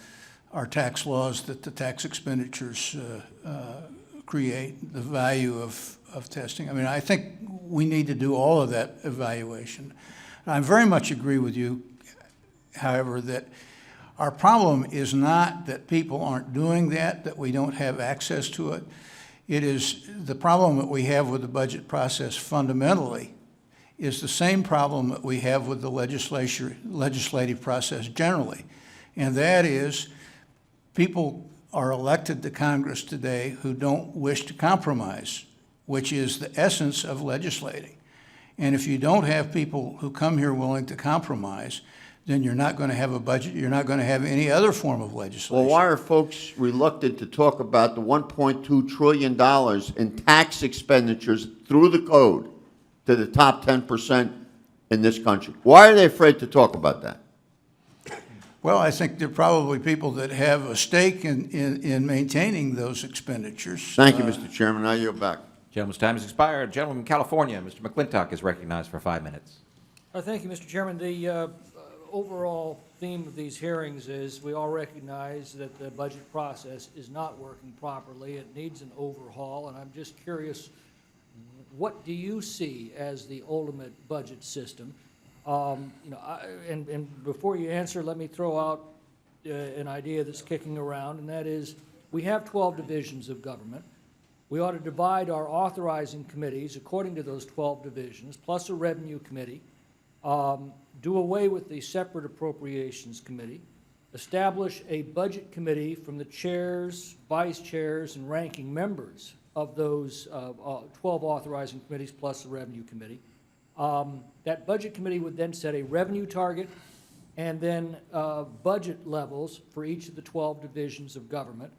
our tax laws that the tax expenditures create, the value of testing. I mean, I think we need to do all of that evaluation. I very much agree with you, however, that our problem is not that people aren't doing that we don't have access to it. It is the problem that we have with the budget process fundamentally is the same problem that we have with the legislative process generally. And that is people are elected to Congress today who don't wish to compromise, which is the essence of legislating. And if you don't have people who come here willing to compromise, then you're not going to have a budget, you're not going to have any other form of legislation. Well, why are folks reluctant to talk about the $1.2 trillion in tax expenditures through the code to the top 10% in this country? Why are they afraid to talk about that? Well, I think there are probably people that have a stake in maintaining those expenditures. Thank you, Mr. Chairman. Now you're back. Gentleman's time has expired. Gentleman from California, Mr. McClintock, is recognized for 5 minutes. Thank you, Mr. Chairman. The overall theme of these hearings is we all recognize that the budget process is not working properly. It needs an overhaul, and I'm just curious, what do you see as the ultimate budget system? And before you answer, let me throw out an idea that's kicking around, and that is we have 12 divisions of government. We ought to divide our authorizing committees according to those 12 divisions, plus a revenue committee, do away with the separate appropriations committee, establish a budget committee from the chairs, vice chairs, and ranking members of those 12 authorizing committees plus the revenue committee. That budget committee would then set a revenue target and then budget levels for each of the 12 divisions of government.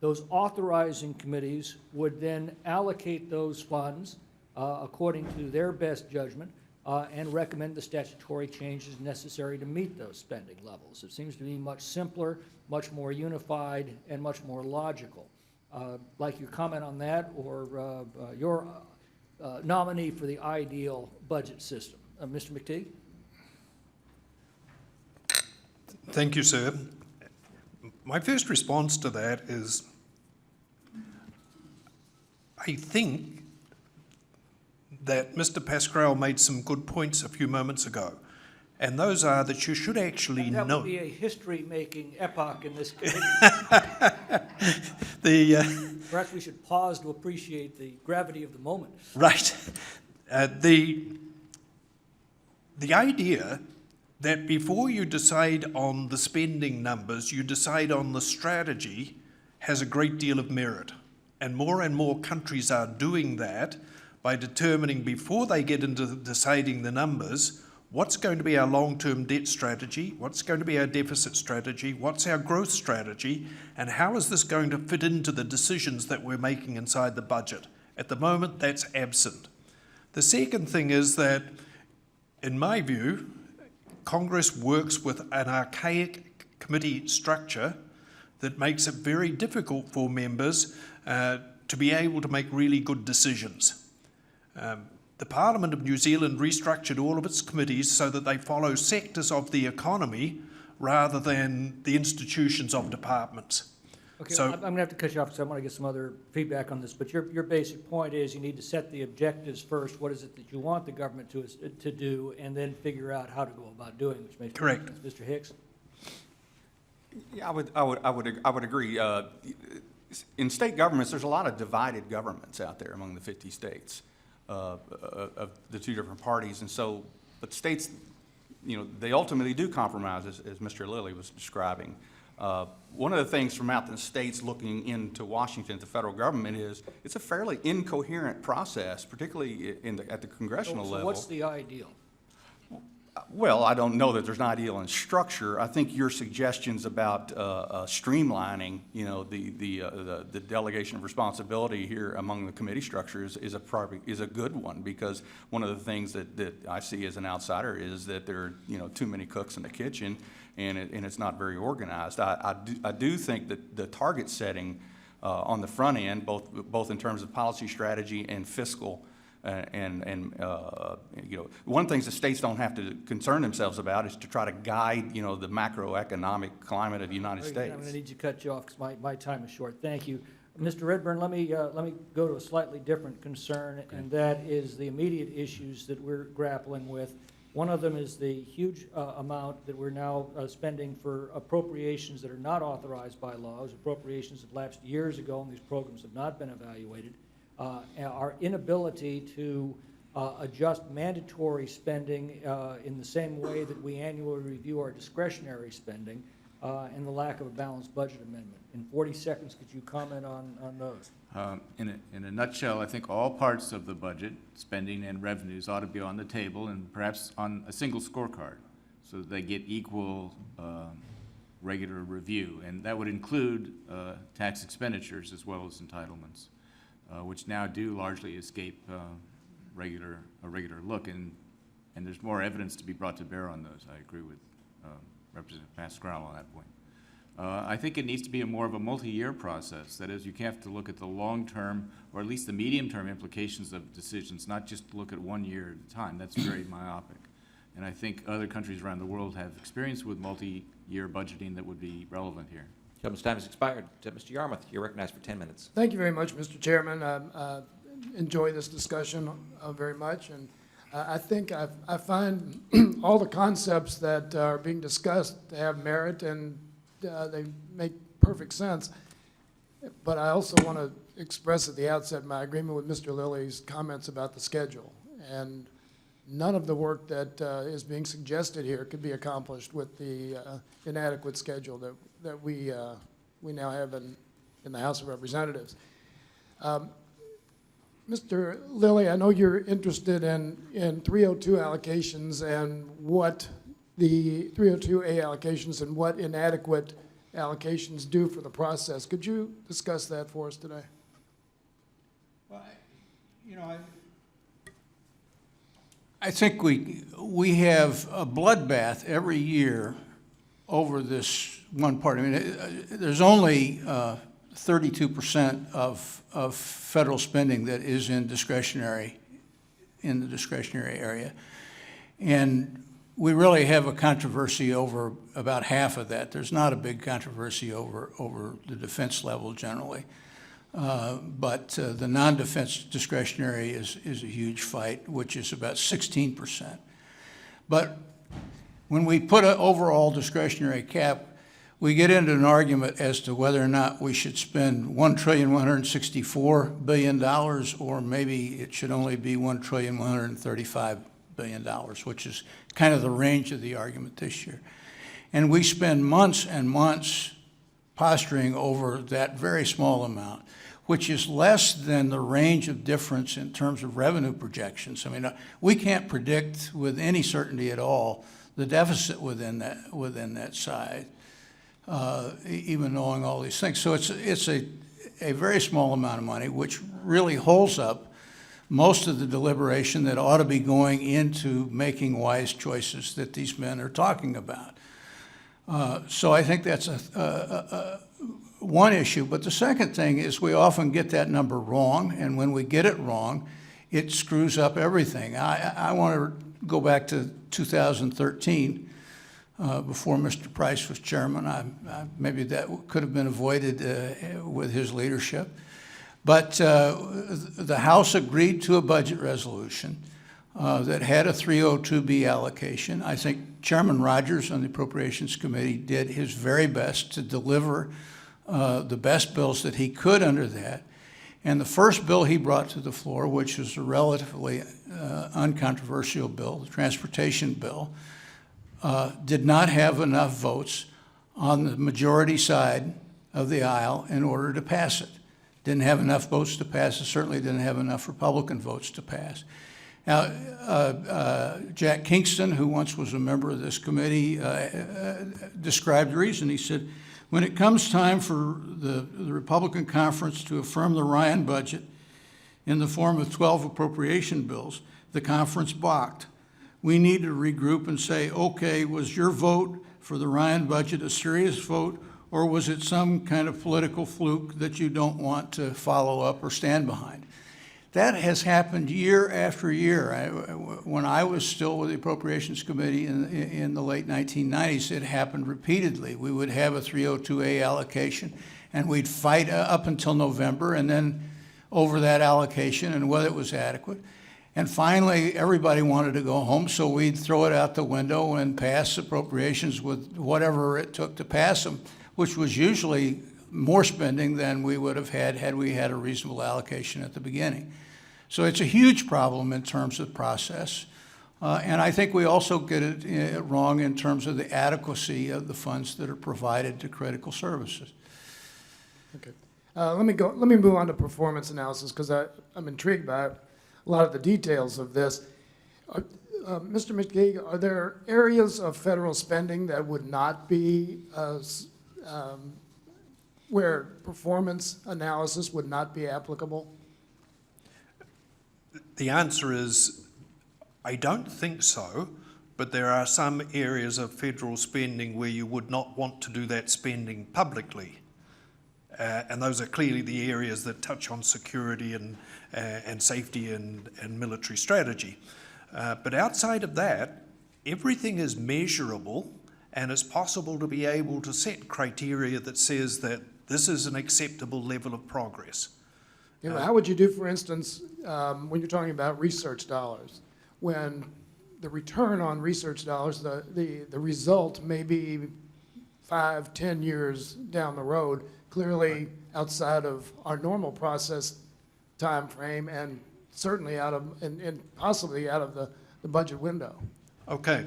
Those authorizing committees would then allocate those funds according to their best judgment and recommend the statutory changes necessary to meet those spending levels. It seems to be much simpler, much more unified, and much more logical. Like your comment on that, or your nominee for the ideal budget system. Mr. McTigue? Thank you, sir. My first response to that is, I think that Mr. Pascrell made some good points a few moments ago, and those are that you should actually That know. would be a history-making epoch in this committee. Perhaps we should pause to appreciate the gravity of the moment. Right. The idea that before you decide on the spending numbers, you decide on the strategy has a great deal of merit. And more countries are doing that by determining before they get into deciding the numbers, what's going to be our long-term debt strategy, what's going to be our deficit strategy, what's our growth strategy, and how is this going to fit into the decisions that we're making inside the budget. At the moment, that's absent. The second thing is that, in my view, Congress works with an archaic committee structure that makes it very difficult for members to be able to make really good decisions. The Parliament of New Zealand restructured all of its committees so that they follow sectors of the economy rather than the institutions of departments. Okay, So- I'm going to have to cut you off because I want to get some other feedback on this. But your basic point is you need to set the objectives first. What is it that you want the government to do, and then figure out how to go about doing, which makes Correct. sense. Mr. Hicks? Yeah, I would agree. In state governments, there's a lot of divided governments out there among the 50 states of the two different parties. And so, but states, they ultimately do compromise, as Mr. Lilly was describing. One of the things from out in the states looking into Washington, the federal government, is it's a fairly incoherent process, particularly at the congressional So level. what's the ideal? Well, I don't know that there's an ideal in structure. I think your suggestions about streamlining, the delegation of responsibility here among the committee structures is a good one, because one of the things that I see as an outsider is that there are too many cooks in the kitchen, and it's not very organized. I do think that the target setting on the front end, both in terms of policy strategy and fiscal. One of the things the states don't have to concern themselves about is to try to guide, the macroeconomic climate of the United States. I'm going to need to cut you off because my time is short. Thank you. Mr. Redburn, let me go to a slightly different concern, and that is the immediate issues that we're grappling with. One of them is the huge amount that we're now spending for appropriations that are not authorized by laws, appropriations that lapsed years ago, and these programs have not been evaluated. Our inability to adjust mandatory spending in the same way that we annually review our discretionary spending, and the lack of a balanced budget amendment. In 40 seconds, could you comment on those? In a nutshell, I think all parts of the budget, spending and revenues, ought to be on the table and perhaps on a single scorecard so that they get equal regular review. And that would include tax expenditures as well as entitlements, which now do largely escape a regular look. And there's more evidence to be brought to bear on those. I agree with Representative Pascrell on that point. I think it needs to be more of a multi-year process. That is, you have to look at the long-term, or at least the medium-term implications of decisions, not just look at 1 year at a time. That's very myopic. And I think other countries around the world have experience with multi-year budgeting that would be relevant here. Gentleman's time has expired. Mr. Yarmouth, you're recognized for 10 minutes. Thank you very much, Mr. Chairman. Enjoy this discussion very much, and I think I find all the concepts that are being discussed have merit, and they make perfect sense. But I also want to express at the outset my agreement with Mr. Lilly's comments about the schedule. And none of the work that is being suggested here could be accomplished with the inadequate schedule that we now have in the House of Representatives. Mr. Lilly, I know you're interested in 302 allocations and what the 302A allocations and what inadequate allocations do for the process. Could you discuss that for us today? Well, you know, I think we have a bloodbath every year over this one part. I mean, there's only 32% of federal spending that is in the discretionary area. And we really have a controversy over about half of that. There's not a big controversy over the defense level generally. But the non-defense discretionary is a huge fight, which is about 16%. But when we put an overall discretionary cap, we get into an argument as to whether or not we should spend $1,164 billion, or maybe it should only be $1,135 billion, which is kind of the range of the argument this year. And we spend months and months posturing over that very small amount, which is less than the range of difference in terms of revenue projections. I mean, we can't predict with any certainty at all the deficit within that side, even knowing all these things. So it's a very small amount of money, which really holds up most of the deliberation that ought to be going into making wise choices that these men are talking about. So I think that's one issue. But the second thing is we often get that number wrong, and when we get it wrong, it screws up everything. I want to go back to 2013, before Mr. Price was chairman. Maybe that could have been avoided with his leadership. But the House agreed to a budget resolution that had a 302B allocation. I think Chairman Rogers on the Appropriations Committee did his very best to deliver the best bills that he could under that. And the first bill he brought to the floor, which was a relatively uncontroversial bill, the transportation bill, did not have enough votes on the majority side of the aisle in order to pass it. Didn't have enough votes to pass. It certainly didn't have enough Republican votes to pass. Now, Jack Kingston, who once was a member of this committee, described the reason. He said, when it comes time for the Republican conference to affirm the Ryan budget in the form of 12 appropriation bills, the conference balked. We need to regroup and say, okay, was your vote for the Ryan budget a serious vote, or was it some kind of political fluke that you don't want to follow up or stand behind? That has happened year after year. When I was still with the Appropriations Committee in the late 1990s, it happened repeatedly. We would have a 302A allocation, and we'd fight up until November, and then over that allocation and whether it was adequate. And finally, everybody wanted to go home, so we'd throw it out the window and pass appropriations with whatever it took to pass them, which was usually more spending than we would have had we had a reasonable allocation at the beginning. So it's a huge problem in terms of process. And I think we also get it wrong in terms of the adequacy of the funds that are provided to critical services. Okay. Let me move on to performance analysis, because I'm intrigued by a lot of the details of this. Mr. McTigue, are there areas of federal spending that would not be where performance analysis would not be applicable? The answer is, I don't think so, but there are some areas of federal spending where you would not want to do that spending publicly. And those are clearly the areas that touch on security and safety and military strategy. But outside of that, everything is measurable, and it's possible to be able to set criteria that says that this is an acceptable level of progress. You know, how would you do, for instance, when you're talking about research dollars, when the return on research dollars, the result may be 5, 10 years down the road, clearly outside of our normal process time frame and certainly out of, and possibly out of the budget window. Okay.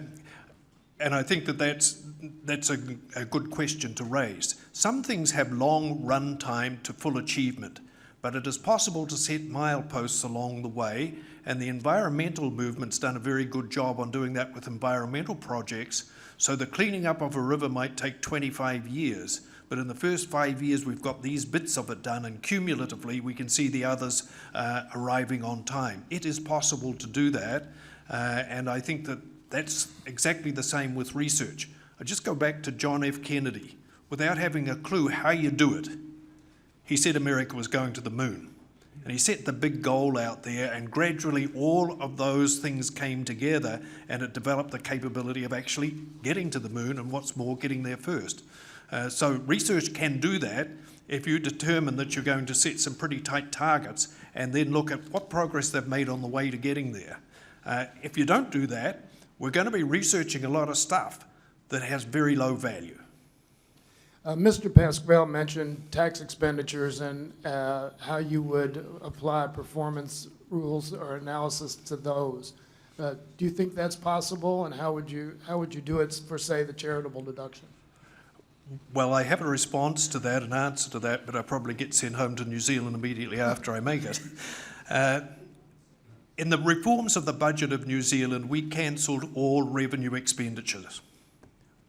And I think that that's a good question to raise. Some things have long run time to full achievement, but it is possible to set mileposts along the way, and the environmental movement's done a very good job on doing that with environmental projects. So the cleaning up of a river might take 25 years, but in the first 5 years we've got these bits of it done, and cumulatively we can see the others arriving on time. It is possible to do that, and I think that that's exactly the same with research. I just go back to John F. Kennedy. Without having a clue how you do it, he said America was going to the moon. And he set the big goal out there, and gradually all of those things came together, and it developed the capability of actually getting to the moon, and what's more, getting there first. So research can do that if you determine that you're going to set some pretty tight targets and then look at what progress they've made on the way to getting there. If you don't do that, we're going to be researching a lot of stuff that has very low value. Mr. Pasquale mentioned tax expenditures and how you would apply performance rules or analysis to those. Do you think that's possible, and how would you do it for, say, the charitable deduction? Well, I have a response to that, an answer to that, but I probably get sent home to New Zealand immediately after I make it. In the reforms of the budget of New Zealand, we cancelled all revenue expenditures.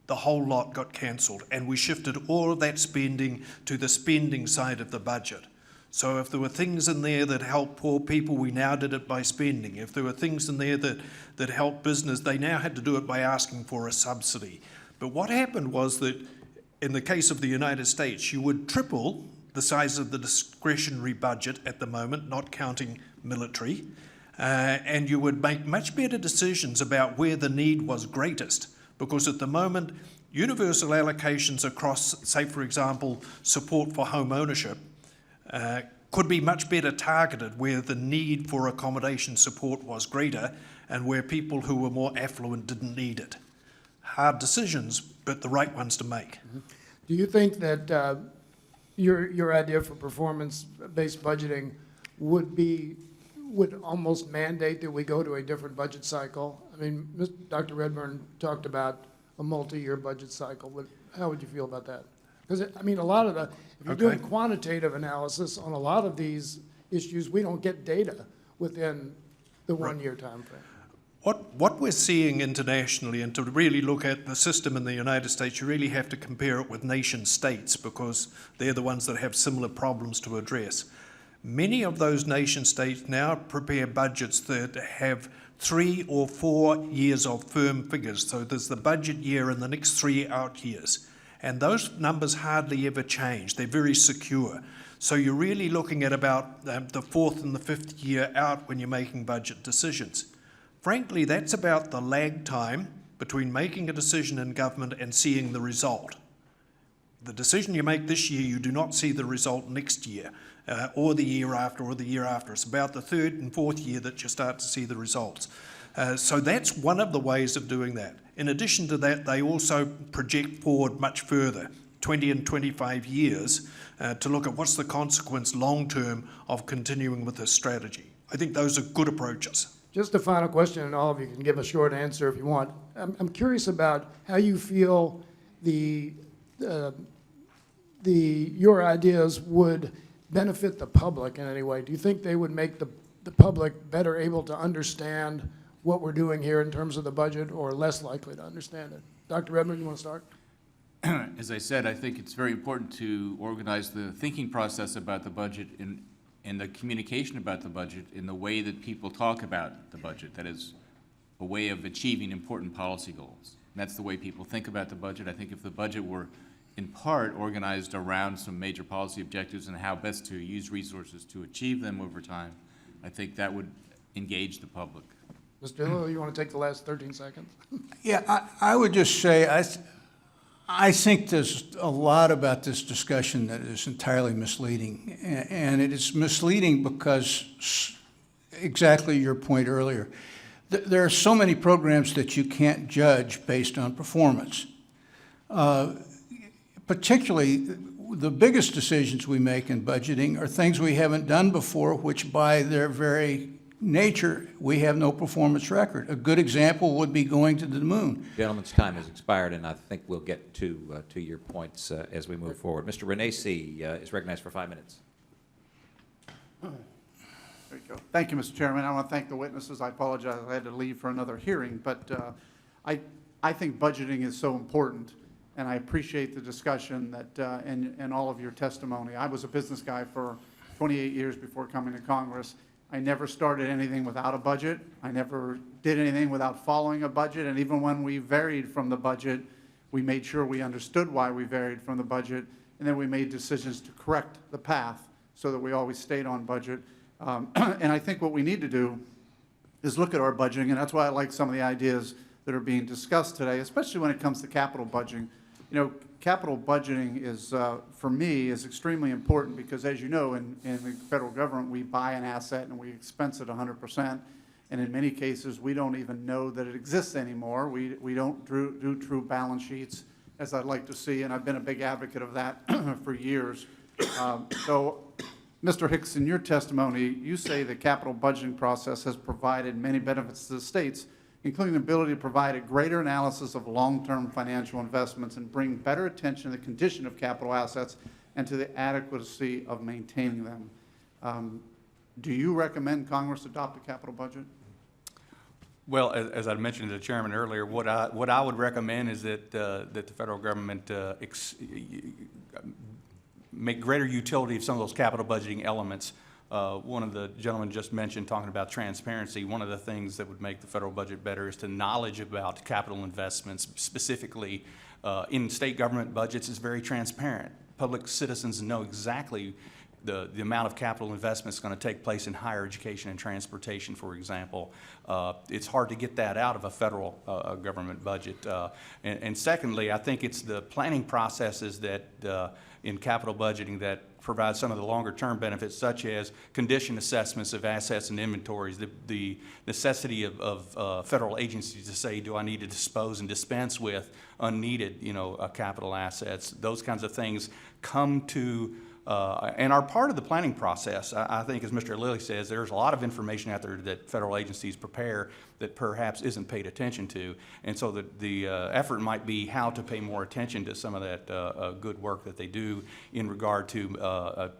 The whole lot got cancelled, and we shifted all of that spending to the spending side of the budget. So if there were things in there that helped poor people, we now did it by spending. If there were things in there that helped business, they now had to do it by asking for a subsidy. But what happened was that in the case of the United States, you would triple the size of the discretionary budget at the moment, not counting military, and you would make much better decisions about where the need was greatest. Because at the moment, universal allocations across, say, for example, support for home ownership could be much better targeted where the need for accommodation support was greater and where people who were more affluent didn't need it. Hard decisions, but the right ones to make. Do you think that your idea for performance-based budgeting would almost mandate that we go to a different budget cycle? I mean, Dr. Redburn talked about a multi-year budget cycle. How would you feel about that? Because, I mean, a lot of if you're doing quantitative analysis on a lot of these issues, we don't get data within the one-year time frame. What we're seeing internationally, and to really look at the system in the United States, you really have to compare it with nation states because they're the ones that have similar problems to address. Many of those nation states now prepare budgets that have 3 or 4 years of firm figures. So there's the budget year and the next 3 out years. And those numbers hardly ever change. They're very secure. So you're really looking at about the 4th and the 5th year out when you're making budget decisions. Frankly, that's about the lag time between making a decision in government and seeing the result. The decision you make this year, you do not see the result next year, or the year after, or the year after. It's about the 3rd and 4th year that you start to see the results. So that's one of the ways of doing that. In addition to that, they also project forward much further, 20 and 25 years, to look at what's the consequence long-term of continuing with this strategy. I think those are good approaches. Just a final question, and all of you can give a short answer if you want. I'm curious about how you feel your ideas would benefit the public in any way. Do you think they would make the public better able to understand what we're doing here in terms of the budget, or less likely to understand it? Dr. Redburn, you want to start? As I said, I think it's very important to organize the thinking process about the budget and the communication about the budget in the way that people talk about the budget. That is a way of achieving important policy goals. And that's the way people think about the budget. I think if the budget were in part organized around some major policy objectives and how best to use resources to achieve them over time, I think that would engage the public. Mr. Lilly, you want to take the last 13 seconds? Yeah, I would just say I think there's a lot about this discussion that is entirely misleading. And it is misleading because exactly your point earlier. There are so many programs that you can't judge based on performance. particularly, the biggest decisions we make in budgeting are things we haven't done before, which by their very nature, we have no performance record. A good example would be going to the moon. Gentleman's time has expired, and I think we'll get to your points as we move forward. Mr. Renacci is recognized for 5 minutes. There you go. Thank you, Mr. Chairman. I want to thank the witnesses. I apologize, I had to leave for another hearing, but I think budgeting is so important, and I appreciate the discussion that and all of your testimony. I was a business guy for 28 years before coming to Congress. I never started anything without a budget. I never did anything without following a budget, and even when we varied from the budget, we made sure we understood why we varied from the budget, and then we made decisions to correct the path so that we always stayed on budget. And I think what we need to do is look at our budgeting, and that's why I like some of the ideas that are being discussed today, especially when it comes to capital budgeting. You know, capital budgeting is, for me, is extremely important because, as you know, in the federal government, we buy an asset and we expense it 100%. And in many cases, we don't even know that it exists anymore. We don't do true balance sheets, as I'd like to see, and I've been a big advocate of that for years. So, Mr. Hicks, in your testimony, you say the capital budgeting process has provided many benefits to the states, including the ability to provide a greater analysis of long-term financial investments and bring better attention to the condition of capital assets and to the adequacy of maintaining them. Do you recommend Congress adopt a capital budget? Well, as I mentioned to the chairman earlier, what I would recommend is that that the federal government make greater utility of some of those capital budgeting elements. One of the gentlemen just mentioned, talking about transparency, one of the things that would make the federal budget better is to knowledge about capital investments, specifically in state government budgets is very transparent. Public citizens know exactly the amount of capital investment is going to take place in higher education and transportation, for example. It's hard to get that out of a federal government budget. And secondly, I think it's the planning processes that in capital budgeting that provide some of the longer term benefits, such as condition assessments of assets and inventories, the necessity of federal agencies to say, do I need to dispose and dispense with unneeded, capital assets? Those kinds of things come to and are part of the planning process. I think, as Mr. Lilly says, there's a lot of information out there that federal agencies prepare that perhaps isn't paid attention to. And so the effort might be how to pay more attention to some of that good work that they do in regard to,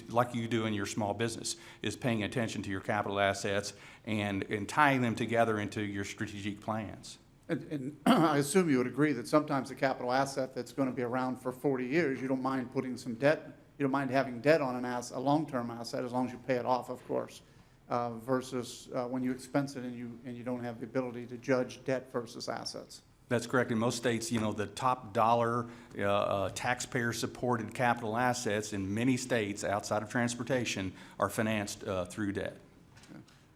like you do in your small business, is paying attention to your capital assets and tying them together into your strategic plans. And I assume you would agree that sometimes a capital asset that's going to be around for 40 years, you don't mind putting some debt, you don't mind having debt on an asset, a long-term asset, as long as you pay it off, of course, versus when you expense it and you don't have the ability to judge debt versus assets. That's correct. In most states, the top dollar taxpayer-supported capital assets in many states outside of transportation are financed through debt.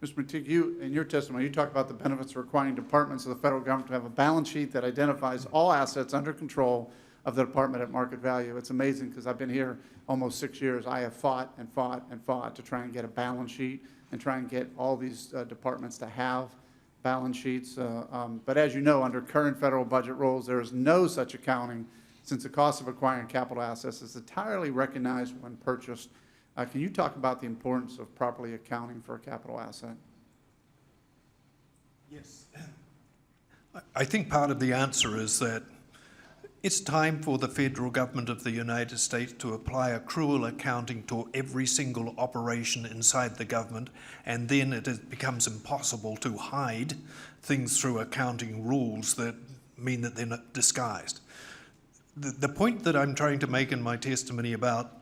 Mr. McTigue, in your testimony, you talk about the benefits of requiring departments of the federal government to have a balance sheet that identifies all assets under control of the department at market value. It's amazing because I've been here almost 6 years. I have fought and fought and fought to try and get a balance sheet and try and get all these departments to have balance sheets. But as you know, under current federal budget rules, there is no such accounting since the cost of acquiring capital assets is entirely recognized when purchased. Can you talk about the importance of properly accounting for a capital asset? Yes. I think part of the answer is that it's time for the federal government of the United States to apply accrual accounting to every single operation inside the government, and then it becomes impossible to hide things through accounting rules that mean that they're not disguised. The point that I'm trying to make in my testimony about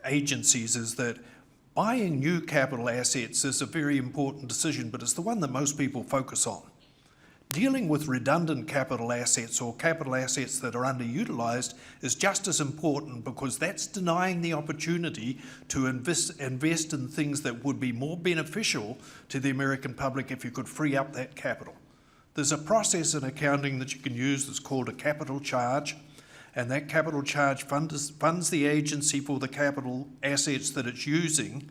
agencies is that buying new capital assets is a very important decision, but it's the one that most people focus on. Dealing with redundant capital assets or capital assets that are underutilized is just as important, because that's denying the opportunity to invest in things that would be more beneficial to the American public if you could free up that capital. There's a process in accounting that you can use that's called a capital charge, and that capital charge funds the agency for the capital assets that it's using,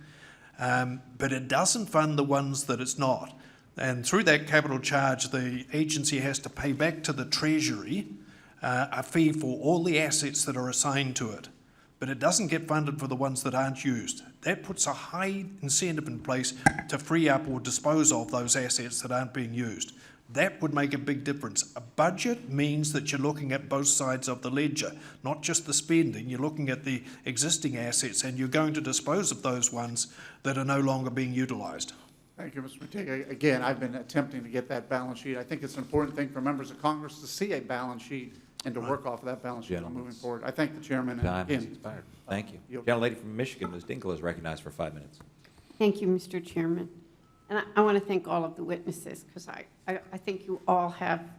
but it doesn't fund the ones that it's not. And through that capital charge, the agency has to pay back to the Treasury a fee for all the assets that are assigned to it, but it doesn't get funded for the ones that aren't used. That puts a high incentive in place to free up or dispose of those assets that aren't being used. That would make a big difference. A budget means that you're looking at both sides of the ledger, not just the spending. You're looking at the existing assets, and you're going to dispose of those ones that are no longer being utilised. Thank you, Mr. McTigue. Again, I've been attempting to get that balance sheet. I think it's an important thing for members of Congress to see a balance sheet and to work off of that balance sheet on moving forward. I thank the chairman. And Time has again, expired. Thank you. Yield. Gentlelady from Michigan, Ms. Dinkle, is recognized for 5 minutes. Thank you, Mr. Chairman. And I want to thank all of the witnesses, because I think you all have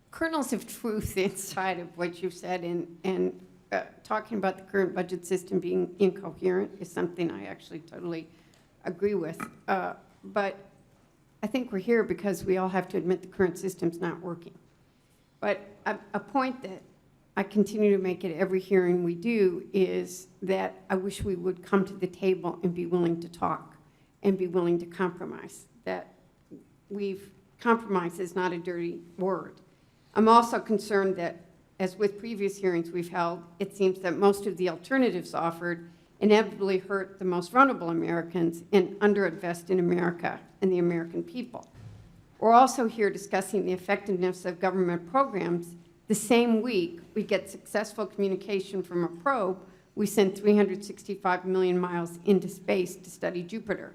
kernels of truth inside of what you've said, and talking about the current budget system being incoherent is something I actually totally agree with. But I think we're here because we all have to admit the current system's not working. But a point that I continue to make at every hearing we do is that I wish we would come to the table and be willing to talk and be willing to compromise. That compromise is not a dirty word. I'm also concerned that, as with previous hearings we've held, it seems that most of the alternatives offered inevitably hurt the most vulnerable Americans and underinvest in America and the American people. We're also here discussing the effectiveness of government programs. The same week we get successful communication from a probe, we send 365 million miles into space to study Jupiter.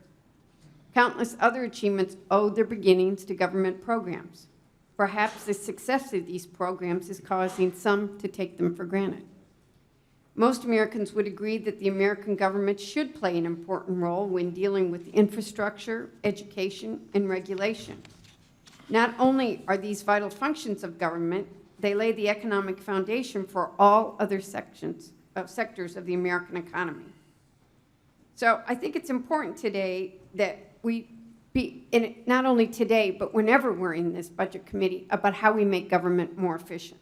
Countless other achievements owe their beginnings to government programs. Perhaps the success of these programs is causing some to take them for granted. Most Americans would agree that the American government should play an important role when dealing with infrastructure, education, and regulation. Not only are these vital functions of government, they lay the economic foundation for all other sectors of the American economy. So I think it's important today that we be, not only today, but whenever we're in this budget committee, about how we make government more efficient.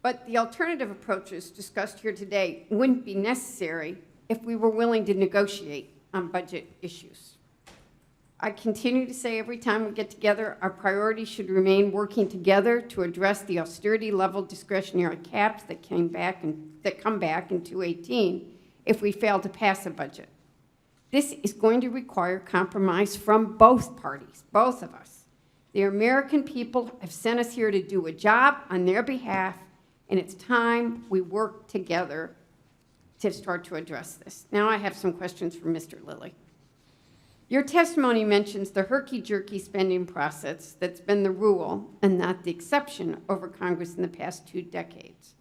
But the alternative approaches discussed here today wouldn't be necessary if we were willing to negotiate on budget issues. I continue to say every time we get together, our priority should remain working together to address the austerity level discretionary caps that come back in 2018 if we fail to pass a budget. This is going to require compromise from both parties, both of us. The American people have sent us here to do a job on their behalf, and it's time we work together to start to address this. Now I have some questions for Mr. Lilly. Your testimony mentions the herky-jerky spending process that's been the rule and not the exception over Congress in the past 2 decades.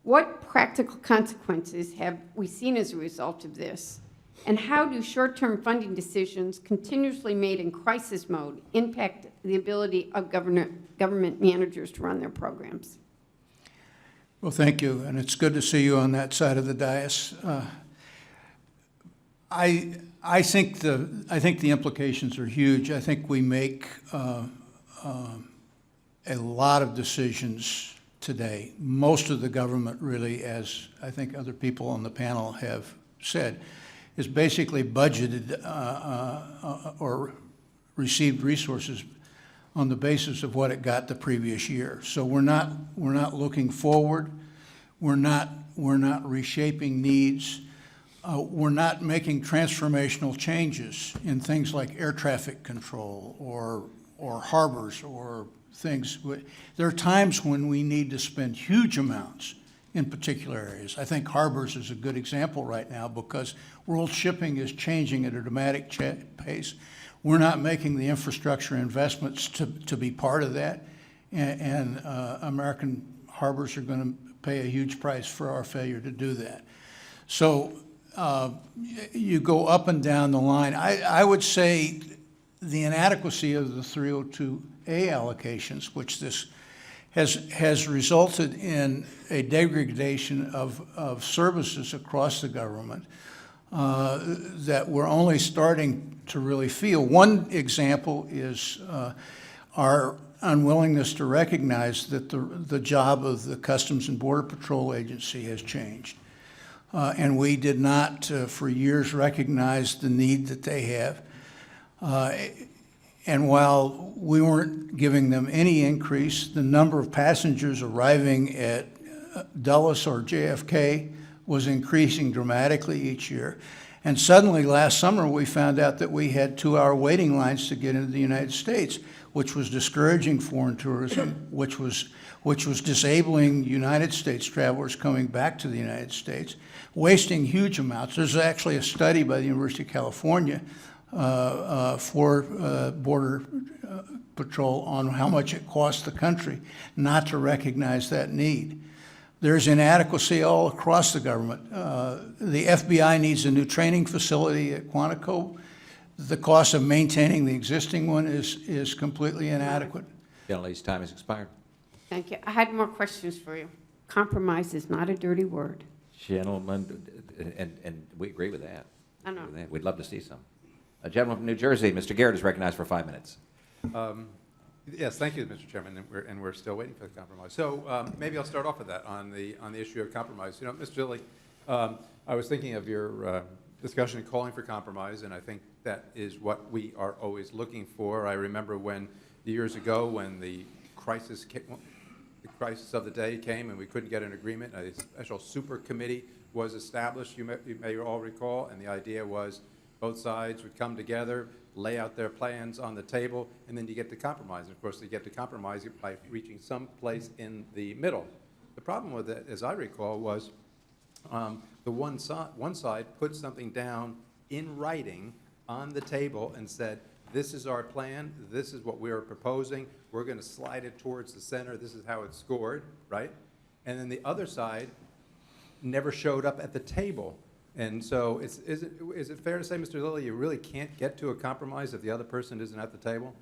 What practical consequences have we seen as a result of this? And how do short-term funding decisions continuously made in crisis mode impact the ability of government managers to run their programs? Well, thank you, and it's good to see you on that side of the dais. I think the implications are huge. I think we make a lot of decisions today. Most of the government really, as I think other people on the panel have said, is basically budgeted or received resources on the basis of what it got the previous year. So we're not looking forward. We're not reshaping needs. We're not making transformational changes in things like air traffic control or harbors or things. There are times when we need to spend huge amounts in particular areas. I think harbors is a good example right now because world shipping is changing at a dramatic pace. We're not making the infrastructure investments to be part of that, and American harbors are going to pay a huge price for our failure to do that. So you go up and down the line. I would say the inadequacy of the 302A allocations, which this has resulted in a degradation of services across the government that we're only starting to really feel. One example is our unwillingness to recognize that the job of the Customs and Border Patrol Agency has changed. And we did not, for years, recognize the need that they have. And while we weren't giving them any increase, the number of passengers arriving at Dulles or JFK was increasing dramatically each year. And suddenly, last summer, we found out that we had 2-hour waiting lines to get into the United States, which was discouraging foreign tourism, which was disabling United States travelers coming back to the United States, wasting huge amounts. There's actually a study by the University of California for Border Patrol on how much it costs the country not to recognize that need. There's inadequacy all across the government. The FBI needs a new training facility at Quantico. The cost of maintaining the existing one is completely inadequate. Gentlelady's time has expired. Thank you. I had more questions for you. Compromise is not a dirty word. Gentlemen, and we agree with that. I know. We'd love to see some. A gentleman from New Jersey, Mr. Garrett, is recognized for 5 minutes. Yes, thank you, Mr. Chairman, and we're still waiting for the compromise. So maybe I'll start off with that on the issue of compromise. You know, Mr. Lilly, I was thinking of your discussion calling for compromise, and I think that is what we are always looking for. I remember when years ago when the crisis of the day came and we couldn't get an agreement, a special super committee was established, you may all recall, and the idea was both sides would come together, lay out their plans on the table, and then you get to compromise. And of course, you get to compromise by reaching some place in the middle. The problem with it, as I recall, was the one side put something down in writing on the table and said, this is our plan, this is what we're proposing, we're going to slide it towards the center, this is how it's scored, right? And then the other side never showed up at the table. And so is it fair to say, Mr. Lilly, you really can't get to a compromise if the other person isn't at the table?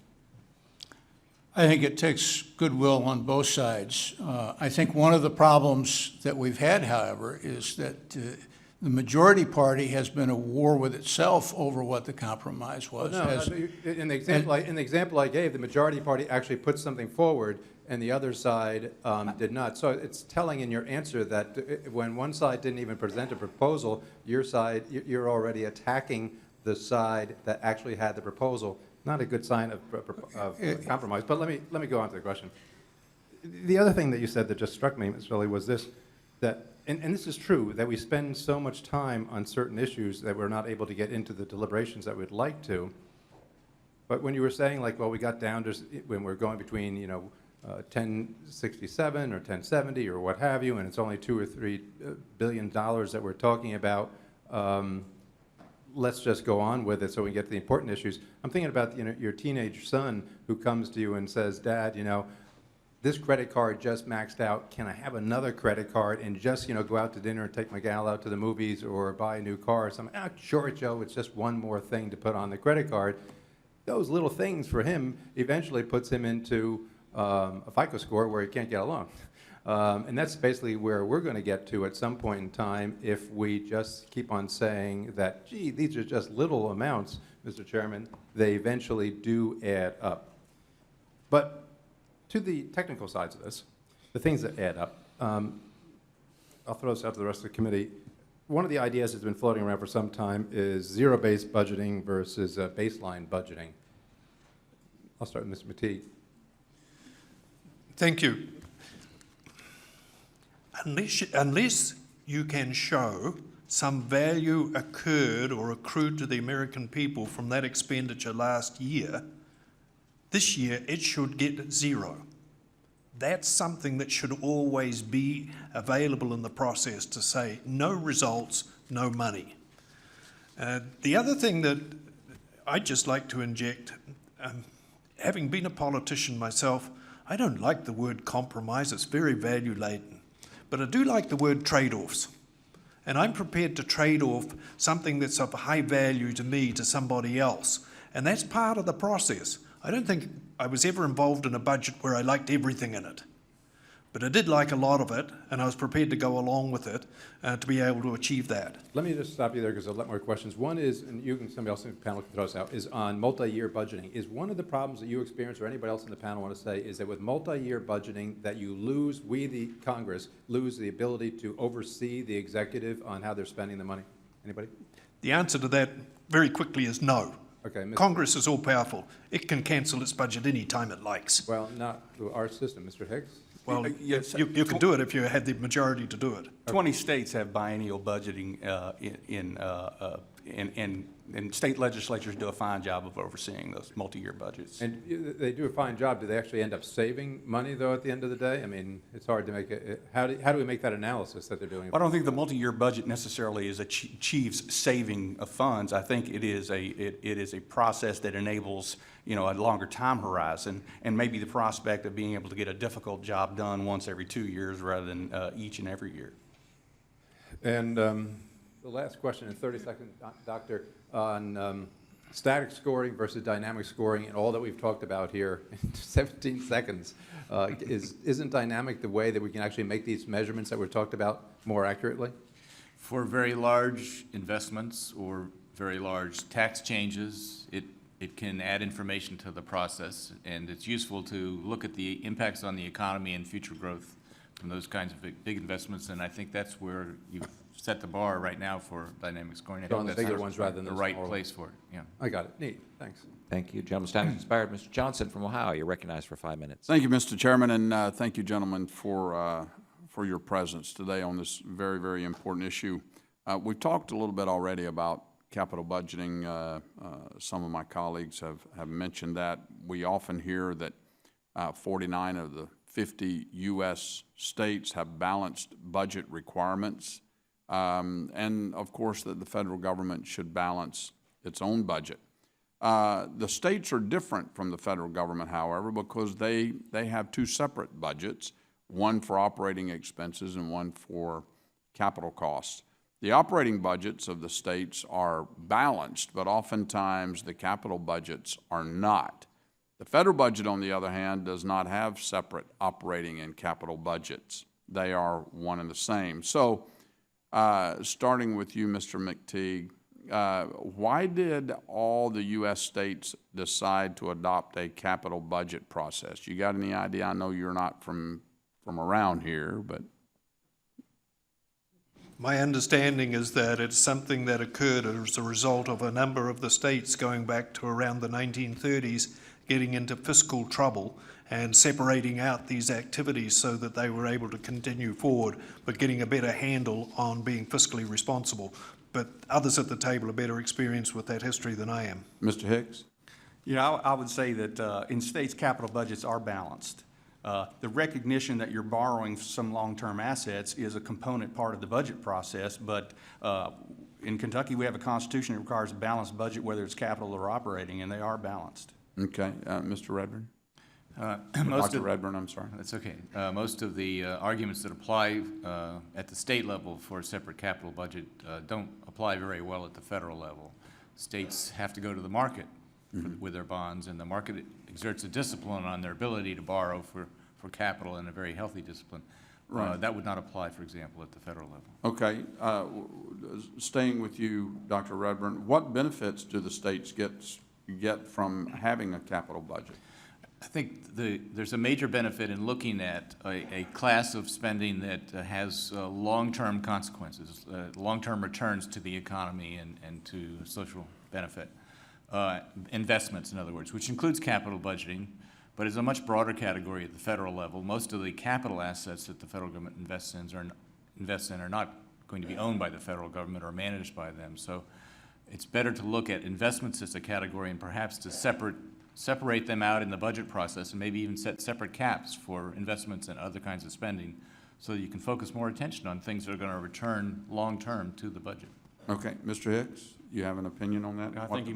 I think it takes goodwill on both sides. I think one of the problems that we've had, however, is that the majority party has been at war with itself over what the compromise was. In the example I gave, the majority party actually put something forward, and the other side did not. So it's telling in your answer that when one side didn't even present a proposal, your side, you're already attacking the side that actually had the proposal. Not a good sign of compromise. But let me go on to the question. The other thing that you said that just struck me, Ms. Lilly, was this, that, and this is true, that we spend so much time on certain issues that we're not able to get into the deliberations that we'd like to. But when you were saying, like, well, we got down to, when we're going between, you know, 1067 or 1070 or what have you, and it's only $2 or $3 billion that we're talking about, let's just go on with it so we can get to the important issues. I'm thinking about, you know, your teenage son who comes to you and says, Dad, you know, this credit card just maxed out. Can I have another credit card and just, you know, go out to dinner and take my gal out to the movies or buy a new car or something? Ah, sure, Joe, it's just one more thing to put on the credit card. Those little things for him eventually puts him into a FICO score where he can't get a loan. And that's basically where we're going to get to at some point in time if we just keep on saying that, gee, these are just little amounts, Mr. Chairman. They eventually do add up. But to the technical sides of this, the things that add up, I'll throw this out to the rest of the committee. One of the ideas that's been floating around for some time is zero-based budgeting versus baseline budgeting. I'll start with Mr. McTigue. Thank you. Unless you can show some value occurred or accrued to the American people from that expenditure last year, this year it should get zero. That's something that should always be available in the process to say no results, no money. The other thing that I'd just like to inject, having been a politician myself, I don't like the word compromise, it's very value-laden. But I do like the word trade-offs. And I'm prepared to trade off something that's of high value to me to somebody else. And that's part of the process. I don't think I was ever involved in a budget where I liked everything in it. But I did like a lot of it, and I was prepared to go along with it to be able to achieve that. Let me just stop you there because I have a lot more questions. One is, and you and somebody else in the panel can throw us out, is on multi-year budgeting. Is one of the problems that you experience or anybody else in the panel want to say is that with multi-year budgeting that you lose, we the Congress, lose the ability to oversee the executive on how they're spending the money? Anybody? The answer to that very quickly is no. Okay, Congress is all-powerful. It can cancel its budget any time it likes. Well, not our system, Mr. Hicks. Well, Yes, you can do it if you had the majority to do it. 20 states have biennial budgeting and state legislatures do a fine job of overseeing those multi-year budgets. And they do a fine job. Do they actually end up saving money, though, at the end of the day? I mean, it's hard to make it. How do we make that analysis that they're doing? I don't think the multi-year budget necessarily achieves saving of funds. I think it is a process that enables, a longer time horizon and maybe the prospect of being able to get a difficult job done once every 2 years rather than each and every year. And the last question in 30 seconds, Doctor, on static scoring versus dynamic scoring and all that we've talked about here in 17 seconds, isn't dynamic the way that we can actually make these measurements that were talked about more accurately? For very large investments or very large tax changes, it can add information to the process, and it's useful to look at the impacts on the economy and future growth from those kinds of big investments, and I think that's where you've set the bar right now for dynamic scoring. I So on think the that's bigger ones rather than the the right smaller place for it, yeah. I got it. Neat. Thanks. Thank you. Gentleman's time has expired. Mr. Johnson from Ohio, you're recognized for 5 minutes. Thank you, Mr. Chairman, and thank you, gentlemen, for your presence today on this very, very important issue. We've talked a little bit already about capital budgeting. Some of my colleagues have mentioned that. We often hear that 49 of the 50 U.S. states have balanced budget requirements, and of course that the federal government should balance its own budget. The states are different from the federal government, however, because they have two separate budgets, one for operating expenses and one for capital costs. The operating budgets of the states are balanced, but oftentimes the capital budgets are not. The federal budget, on the other hand, does not have separate operating and capital budgets. They are one and the same. So, starting with you, Mr. McTigue, why did all the U.S. states decide to adopt a capital budget process? You got any idea? I know you're not from around here, but... My understanding is that it's something that occurred as a result of a number of the states going back to around the 1930s getting into fiscal trouble and separating out these activities so that they were able to continue forward, but getting a better handle on being fiscally responsible. But others at the table are better experienced with that history than I am. Mr. Hicks? I would say that in states, capital budgets are balanced. The recognition that you're borrowing some long-term assets is a component part of the budget process, but in Kentucky, we have a constitution that requires a balanced budget, whether it's capital or operating, and they are balanced. Okay. Mr. Redburn? Dr. Redburn, I'm sorry. That's okay. Most of the arguments that apply at the state level for a separate capital budget don't apply very well at the federal level. States have to go to the market with their bonds, and the market exerts a discipline on their ability to borrow for capital and a very healthy discipline. Right. That would not apply, for example, at the federal level. Okay. Staying with you, Dr. Redburn, what benefits do the states get from having a capital budget? I think there's a major benefit in looking at a class of spending that has long-term consequences, long-term returns to the economy and to social benefit. Investments, in other words, which includes capital budgeting, but is a much broader category at the federal level. Most of the capital assets that the federal government invests in are not going to be owned by the federal government or managed by them. So it's better to look at investments as a category and perhaps to separate them out in the budget process and maybe even set separate caps for investments and other kinds of spending so that you can focus more attention on things that are going to return long-term to the budget. Okay. Mr. Hicks, you have an opinion on that? I think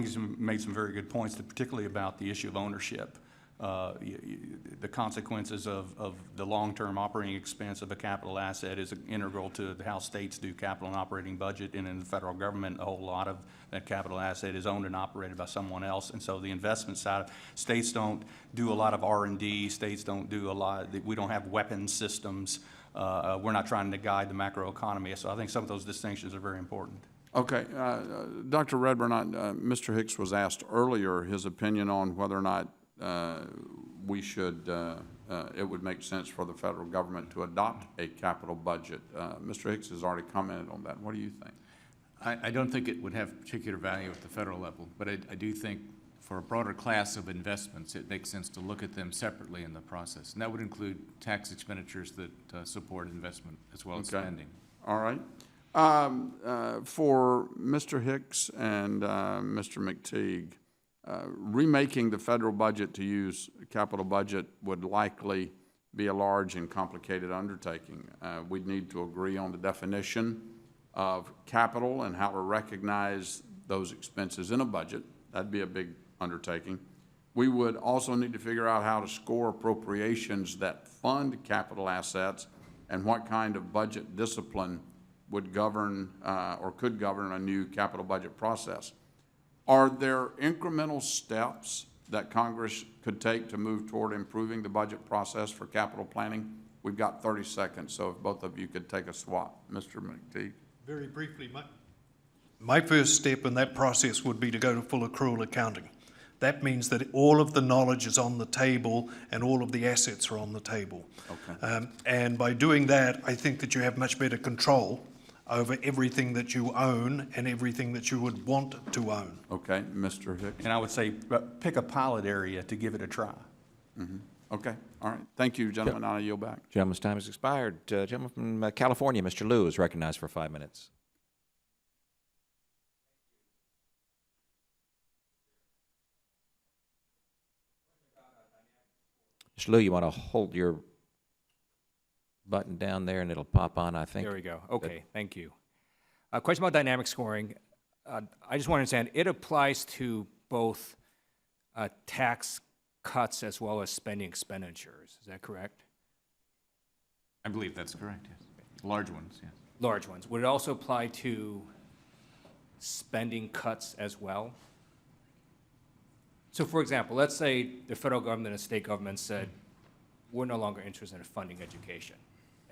he's made some very good points, particularly about the issue of ownership. The consequences of the long-term operating expense of a capital asset is integral to how states do capital and operating budget, and in the federal government, a whole lot of that capital asset is owned and operated by someone else. And so the investment side, states don't do a lot of R&D, states don't do a lot, we don't have weapons systems, we're not trying to guide the macroeconomy. So I think some of those distinctions are very important. Okay. Dr. Redburn, Mr. Hicks was asked earlier his opinion on whether or not we should, it would make sense for the federal government to adopt a capital budget. Mr. Hicks has already commented on that. What do you think? I don't think it would have particular value at the federal level, but I do think for a broader class of investments, it makes sense to look at them separately in the process. And that would include tax expenditures that support investment as well as Okay. spending. All right. For Mr. Hicks and Mr. McTigue, remaking the federal budget to use capital budget would likely be a large and complicated undertaking. We'd need to agree on the definition of capital and how to recognize those expenses in a budget. That'd be a big undertaking. We would also need to figure out how to score appropriations that fund capital assets and what kind of budget discipline would govern or could govern a new capital budget process. Are there incremental steps that Congress could take to move toward improving the budget process for capital planning? We've got 30 seconds, so if both of you could take a swap. Mr. McTigue. Very briefly, my first step in that process would be to go to full accrual accounting. That means that all of the knowledge is on the table and all of the assets are on the table. Okay. And by doing that, I think that you have much better control over everything that you own and everything that you would want to own. Okay, Mr. Hicks. And I would say, pick a pilot area to give it a try. Okay, all right. Thank you, gentlemen. I'll yield back. Gentleman's time has expired. Gentleman from California, Mr. Liu, is recognized for 5 minutes. Mr. Liu, you want to hold your button down there and it'll pop on, I think. There we go. Okay, thank you. A question about dynamic scoring. I just want to understand, it applies to both tax cuts as well as spending expenditures. Is that correct? I believe that's correct, yes. Large ones, yes. Large ones. Would it also apply to spending cuts as well? So for example, let's say the federal government and state government said, we're no longer interested in funding education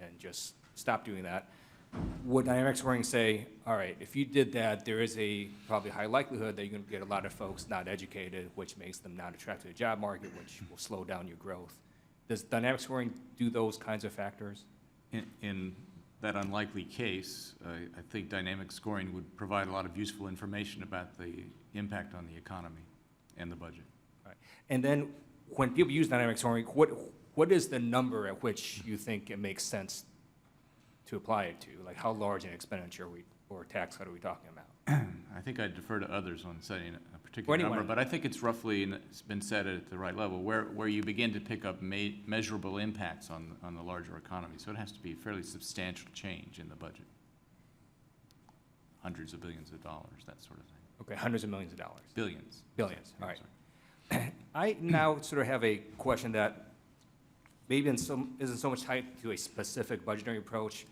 and just stop doing that. Would dynamic scoring say, all right, if you did that, there is a probably high likelihood that you're going to get a lot of folks not educated, which makes them not attracted to the job market, which will slow down your growth. Does dynamic scoring do those kinds of factors? In that unlikely case, I think dynamic scoring would provide a lot of useful information about the impact on the economy and the budget. Right. And then when people use dynamic scoring, what is the number at which you think it makes sense to apply it to? Like how large an expenditure or tax cut are we talking about? I think I'd defer to others on setting a particular number, but I think it's roughly, and it's been set at the right level, where you begin to pick up measurable impacts on the larger economy. So it has to be a fairly substantial change in the budget. Hundreds of billions of dollars, that sort of thing. Okay, hundreds of millions of dollars. Billions. Billions, all right. Sorry. I now sort of have a question that maybe isn't so much tied to a specific budgetary approach,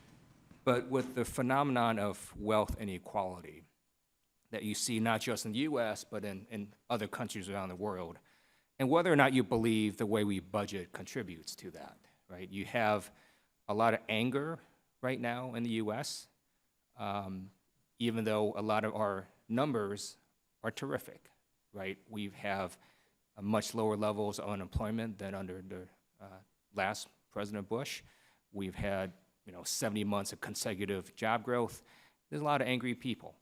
but with the phenomenon of wealth inequality that you see not just in the U.S., but in other countries around the world, and whether or not you believe the way we budget contributes to that, right? You have a lot of anger right now in the U.S., even though a lot of our numbers are terrific, right? We have much lower levels of unemployment than under the last President Bush. We've had 70 months of consecutive job growth. There's a lot of angry people.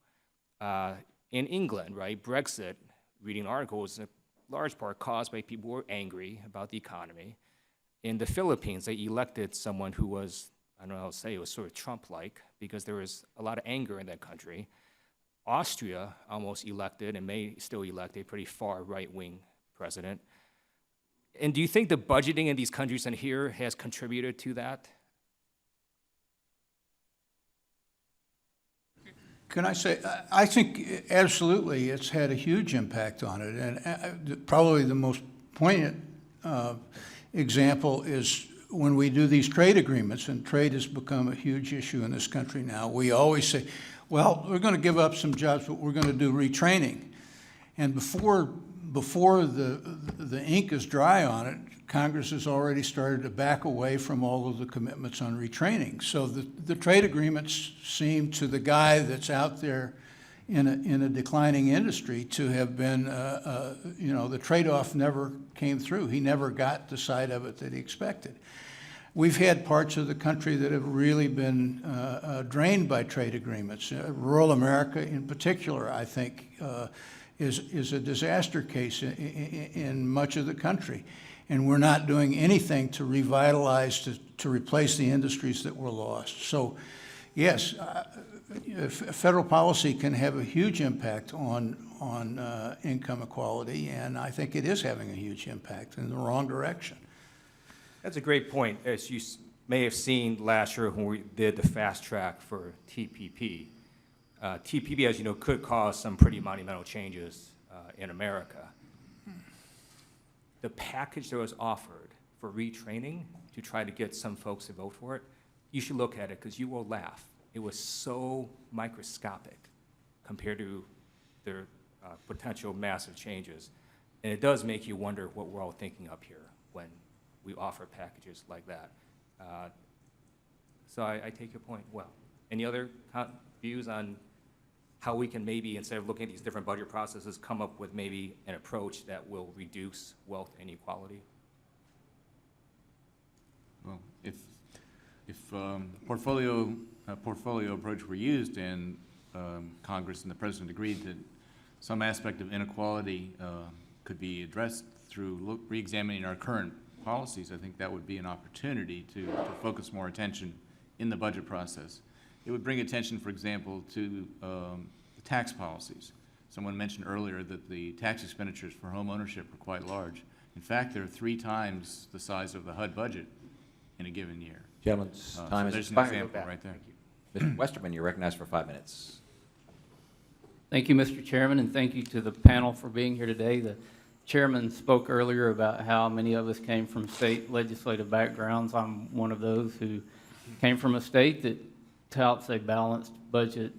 In England, right, Brexit, reading articles, in large part caused by people who were angry about the economy. In the Philippines, they elected someone who was, I don't know how to say, it was sort of Trump-like, because there was a lot of anger in that country. Austria almost elected, and may still elect, a pretty far right-wing president. And do you think the budgeting in these countries in here has contributed to that? Can I say, I think absolutely it's had a huge impact on it. And probably the most poignant example is when we do these trade agreements, and trade has become a huge issue in this country now. We always say, well, we're going to give up some jobs, but we're going to do retraining. And before the ink is dry on it, Congress has already started to back away from all of the commitments on retraining. So the trade agreements seem to the guy that's out there in a declining industry to have been, the trade-off never came through. He never got the side of it that he expected. We've had parts of the country that have really been drained by trade agreements. Rural America in particular, I think, is a disaster case in much of the country. And we're not doing anything to revitalize, to replace the industries that were lost. So, yes, federal policy can have a huge impact on income equality, and I think it is having a huge impact in the wrong direction. That's a great point. As you may have seen last year when we did the fast track for TPP, TPP, as you know, could cause some pretty monumental changes in America. The package that was offered for retraining to try to get some folks to vote for it, you should look at it because you will laugh. It was so microscopic compared to their potential massive changes. And it does make you wonder what we're all thinking up here when we offer packages like that. So I take your point well. Any other views on how we can maybe, instead of looking at these different budget processes, come up with maybe an approach that will reduce wealth inequality? Well, if portfolio approach were used and Congress and the President agreed that some aspect of inequality could be addressed through re-examining our current policies, I think that would be an opportunity to focus more attention in the budget process. It would bring attention, for example, to the tax policies. Someone mentioned earlier that the tax expenditures for home ownership are quite large. In fact, they're 3 times the size of the HUD budget in a given year. Gentleman's time has There's an expired. example right there. Mr. Westerman, you're recognized for 5 minutes. Thank you, Mr. Chairman, and thank you to the panel for being here today. The chairman spoke earlier about how many of us came from state legislative backgrounds. I'm one of those who came from a state that touts a balanced budget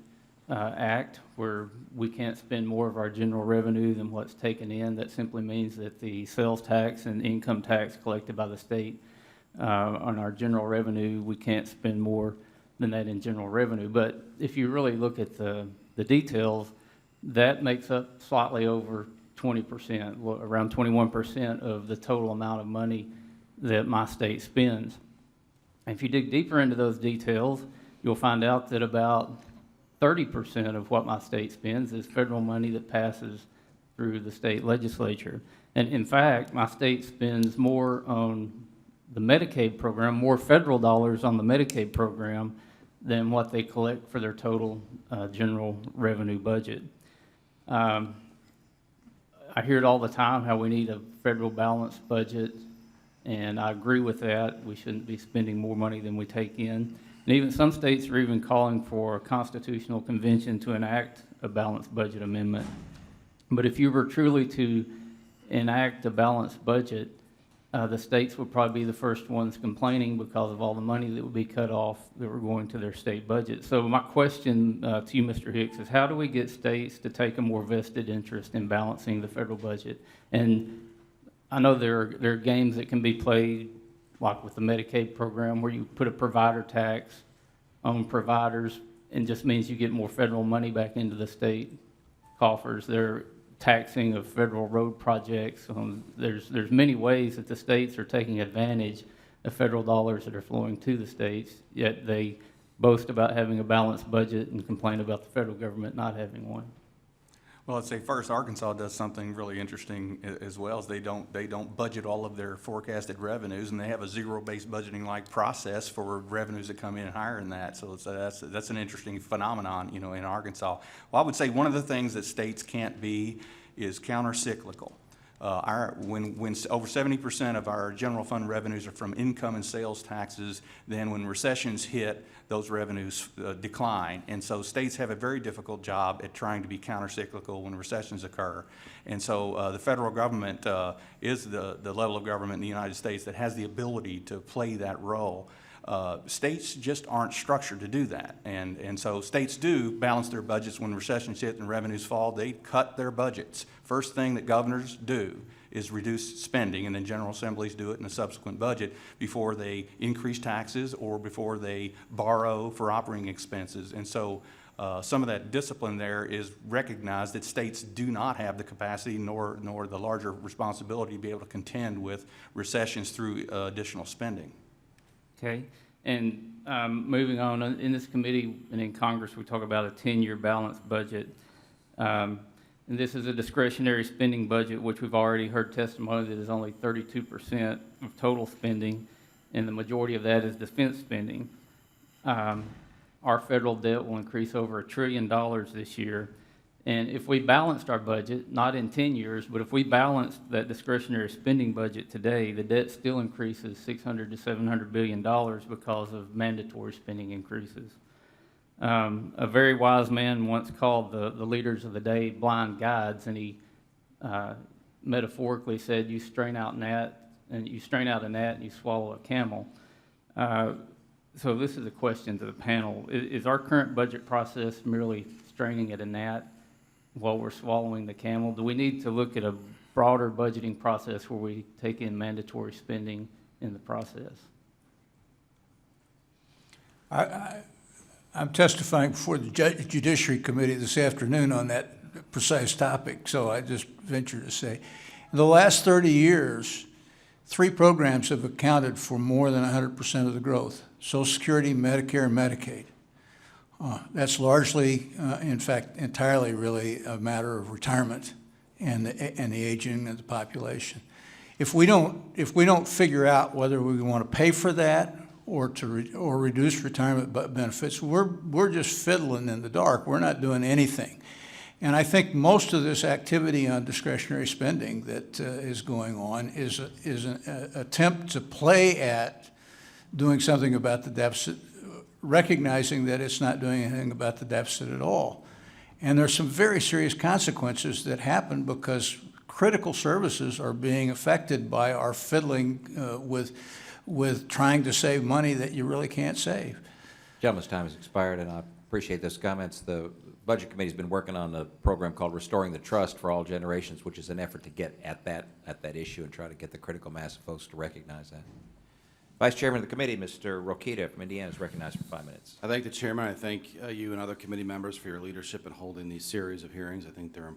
act where we can't spend more of our general revenue than what's taken in. That simply means that the sales tax and income tax collected by the state on our general revenue, we can't spend more than that in general revenue. But if you really look at the details, that makes up slightly over 20%, around 21% of the total amount of money that my state spends. And if you dig deeper into those details, you'll find out that about 30% of what my state spends is federal money that passes through the state legislature. And in fact, my state spends more on the Medicaid program, more federal dollars on the Medicaid program than what they collect for their total general revenue budget. I hear it all the time, how we need a federal balanced budget, and I agree with that. We shouldn't be spending more money than we take in. And even some states are even calling for a constitutional convention to enact a balanced budget amendment. But if you were truly to enact a balanced budget, the states would probably be the first ones complaining because of all the money that would be cut off that were going to their state budget. So my question to you, Mr. Hicks, is how do we get states to take a more vested interest in balancing the federal budget? And I know there are games that can be played, like with the Medicaid program, where you put a provider tax on providers, and just means you get more federal money back into the state coffers. They're taxing of federal road projects. There's many ways that the states are taking advantage of federal dollars that are flowing to the states, yet they boast about having a balanced budget and complain about the federal government not having one. Well, I'd say first, Arkansas does something really interesting as well. Is they don't budget all of their forecasted revenues, and they have a zero-based budgeting-like process for revenues that come in higher than that. So that's an interesting phenomenon, in Arkansas. Well, I would say one of the things that states can't be is counter-cyclical. When over 70% of our general fund revenues are from income and sales taxes, then when recessions hit, those revenues decline. And so states have a very difficult job at trying to be counter-cyclical when recessions occur. And so the federal government is the level of government in the United States that has the ability to play that role. States just aren't structured to do that. And so states do balance their budgets when recessions hit and revenues fall. They cut their budgets. First thing that governors do is reduce spending, and then general assemblies do it in a subsequent budget before they increase taxes or before they borrow for operating expenses. And so some of that discipline there is recognized that states do not have the capacity nor the larger responsibility to be able to contend with recessions through additional spending. Okay, and moving on, in this committee and in Congress, we talk about a 10-year balanced budget. And this is a discretionary spending budget, which we've already heard testimony that is only 32% of total spending, and the majority of that is defense spending. Our federal debt will increase over $1 trillion this year. And if we balanced our budget, not in 10 years, but if we balanced that discretionary spending budget today, the debt still increases $600 to $700 billion because of mandatory spending increases. A very wise man once called the leaders of the day blind guides, and he metaphorically said, you strain out a gnat and you swallow a camel. So this is a question to the panel. Is our current budget process merely straining at a gnat while we're swallowing the camel? Do we need to look at a broader budgeting process where we take in mandatory spending in the process? I'm testifying before the Judiciary Committee this afternoon on that precise topic, so I just venture to say, in the last 30 years, 3 programs have accounted for more than 100% of the growth: Social Security, Medicare, and Medicaid. That's largely, in fact, entirely really a matter of retirement and the aging of the population. If we don't figure out whether we want to pay for that or reduce retirement benefits, we're just fiddling in the dark. We're not doing anything. And I think most of this activity on discretionary spending that is going on is an attempt to play at doing something about the deficit, recognizing that it's not doing anything about the deficit at all. And there's some very serious consequences that happen because critical services are being affected by our fiddling with trying to save money that you really can't save. Gentleman's time has expired, and I appreciate those comments. The Budget Committee's been working on a program called Restoring the Trust for All Generations, which is an effort to get at that issue and try to get the critical mass of folks to recognize that. Vice Chairman of the committee, Mr. Rokita from Indiana, is recognized for 5 minutes. I thank the chairman. I thank you and other committee members for your leadership in holding these series of hearings. I think they're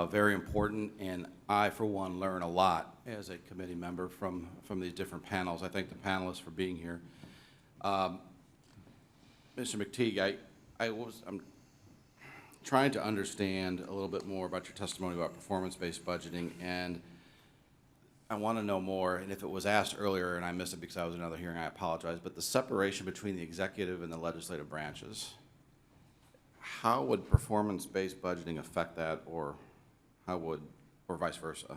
very important, and I, for one, learn a lot as a committee member from these different panels. I thank the panelists for being here. Mr. McTigue, I'm trying to understand a little bit more about your testimony about performance-based budgeting, and I want to know more, and if it was asked earlier and I missed it because I was in another hearing, I apologize, but the separation between the executive and the legislative branches, how would performance-based budgeting affect that, or how would, or vice versa,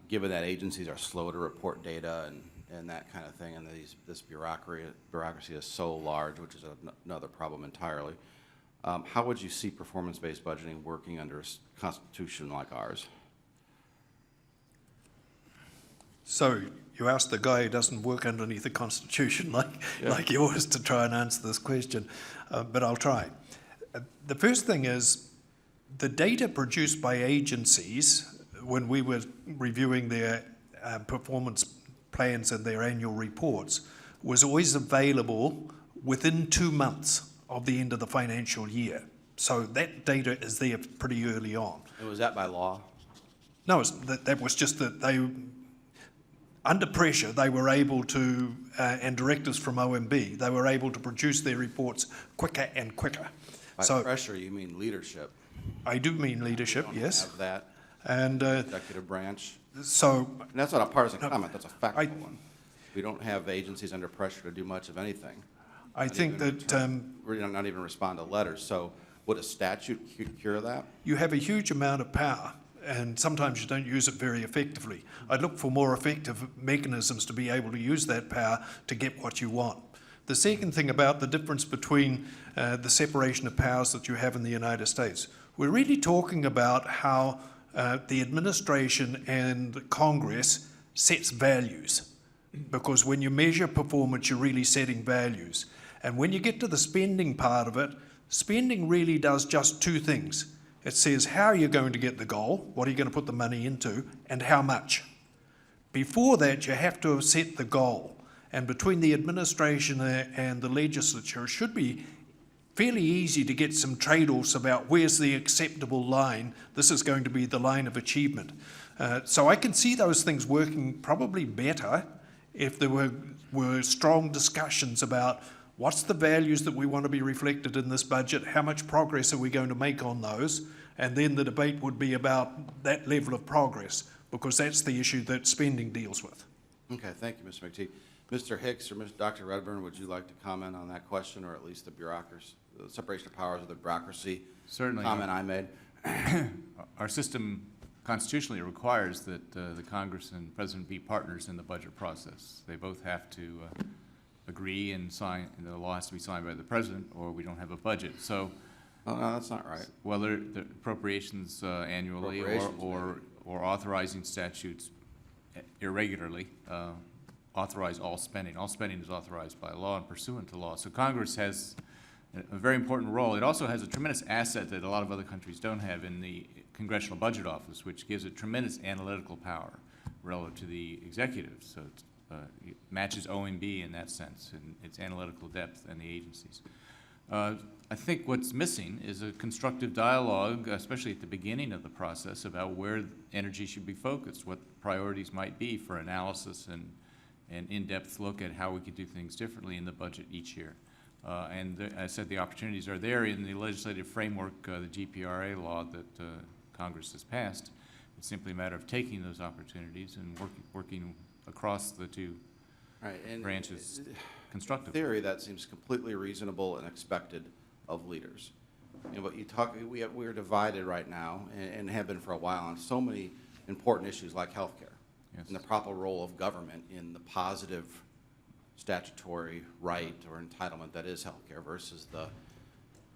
given that agencies are slow to report data and that kind of thing, and this bureaucracy is so large, which is another problem entirely, how would you see performance-based budgeting working under a constitution like ours? So you asked the guy who doesn't work underneath the Constitution like yours to try and answer this question, but I'll try. The first thing is the data produced by agencies when we were reviewing their performance plans and their annual reports was always available within 2 months of the end of the financial year. So that data is there pretty early on. And was that by law? No, that was just that they, under pressure, they were able to, and directives from OMB, they were able to produce their reports quicker and quicker. By pressure, you mean leadership? I do mean leadership, yes. Have that and executive branch. So and that's not a partisan comment. That's a factual one. We don't have agencies under pressure to do much of anything. I think that we're not even respond to letters. So would a statute cure that? You have a huge amount of power, and sometimes you don't use it very effectively. I'd look for more effective mechanisms to be able to use that power to get what you want. The second thing about the difference between the separation of powers that you have in the United States, we're really talking about how the administration and Congress sets values. Because when you measure performance, you're really setting values. And when you get to the spending part of it, spending really does just 2 things. It says how you're going to get the goal, what are you going to put the money into, and how much. Before that, you have to have set the goal. And between the administration and the legislature, it should be fairly easy to get some trade-offs about where's the acceptable line. This is going to be the line of achievement. So I can see those things working probably better if there were strong discussions about what's the values that we want to be reflected in this budget, how much progress are we going to make on those, and then the debate would be about that level of progress, because that's the issue that spending deals with. Okay, thank you, Mr. McTigue. Mr. Hicks or Dr. Redburn, would you like to comment on that question, or at least the bureaucracy, the separation of powers of the bureaucracy? Certainly. Comment I made. Our system constitutionally requires that the Congress and President be partners in the budget process. They both have to agree and sign, and the law has to be signed by the President, or we don't have a budget. So, Oh, no, that's not right. well, the appropriations annually Appropriations, or authorizing statutes irregularly authorize all spending. All spending is authorized by law and pursuant to law. So Congress has a very important role. It also has a tremendous asset that a lot of other countries don't have in the Congressional Budget Office, which gives it tremendous analytical power relative to the executive. So it matches OMB in that sense, in its analytical depth and the agencies. I think what's missing is a constructive dialogue, especially at the beginning of the process, about where energy should be focused, what priorities might be for analysis and an in-depth look at how we could do things differently in the budget each year. I said the opportunities are there in the legislative framework, the GPRA law that Congress has passed. It's simply a matter of taking those opportunities and working across the two branches constructively. In theory, that seems completely reasonable and expected of leaders. You know, but you talk, we are divided right now, and have been for a while, on so many important issues like healthcare. Yes. And the proper role of government in the positive statutory right or entitlement that is healthcare versus the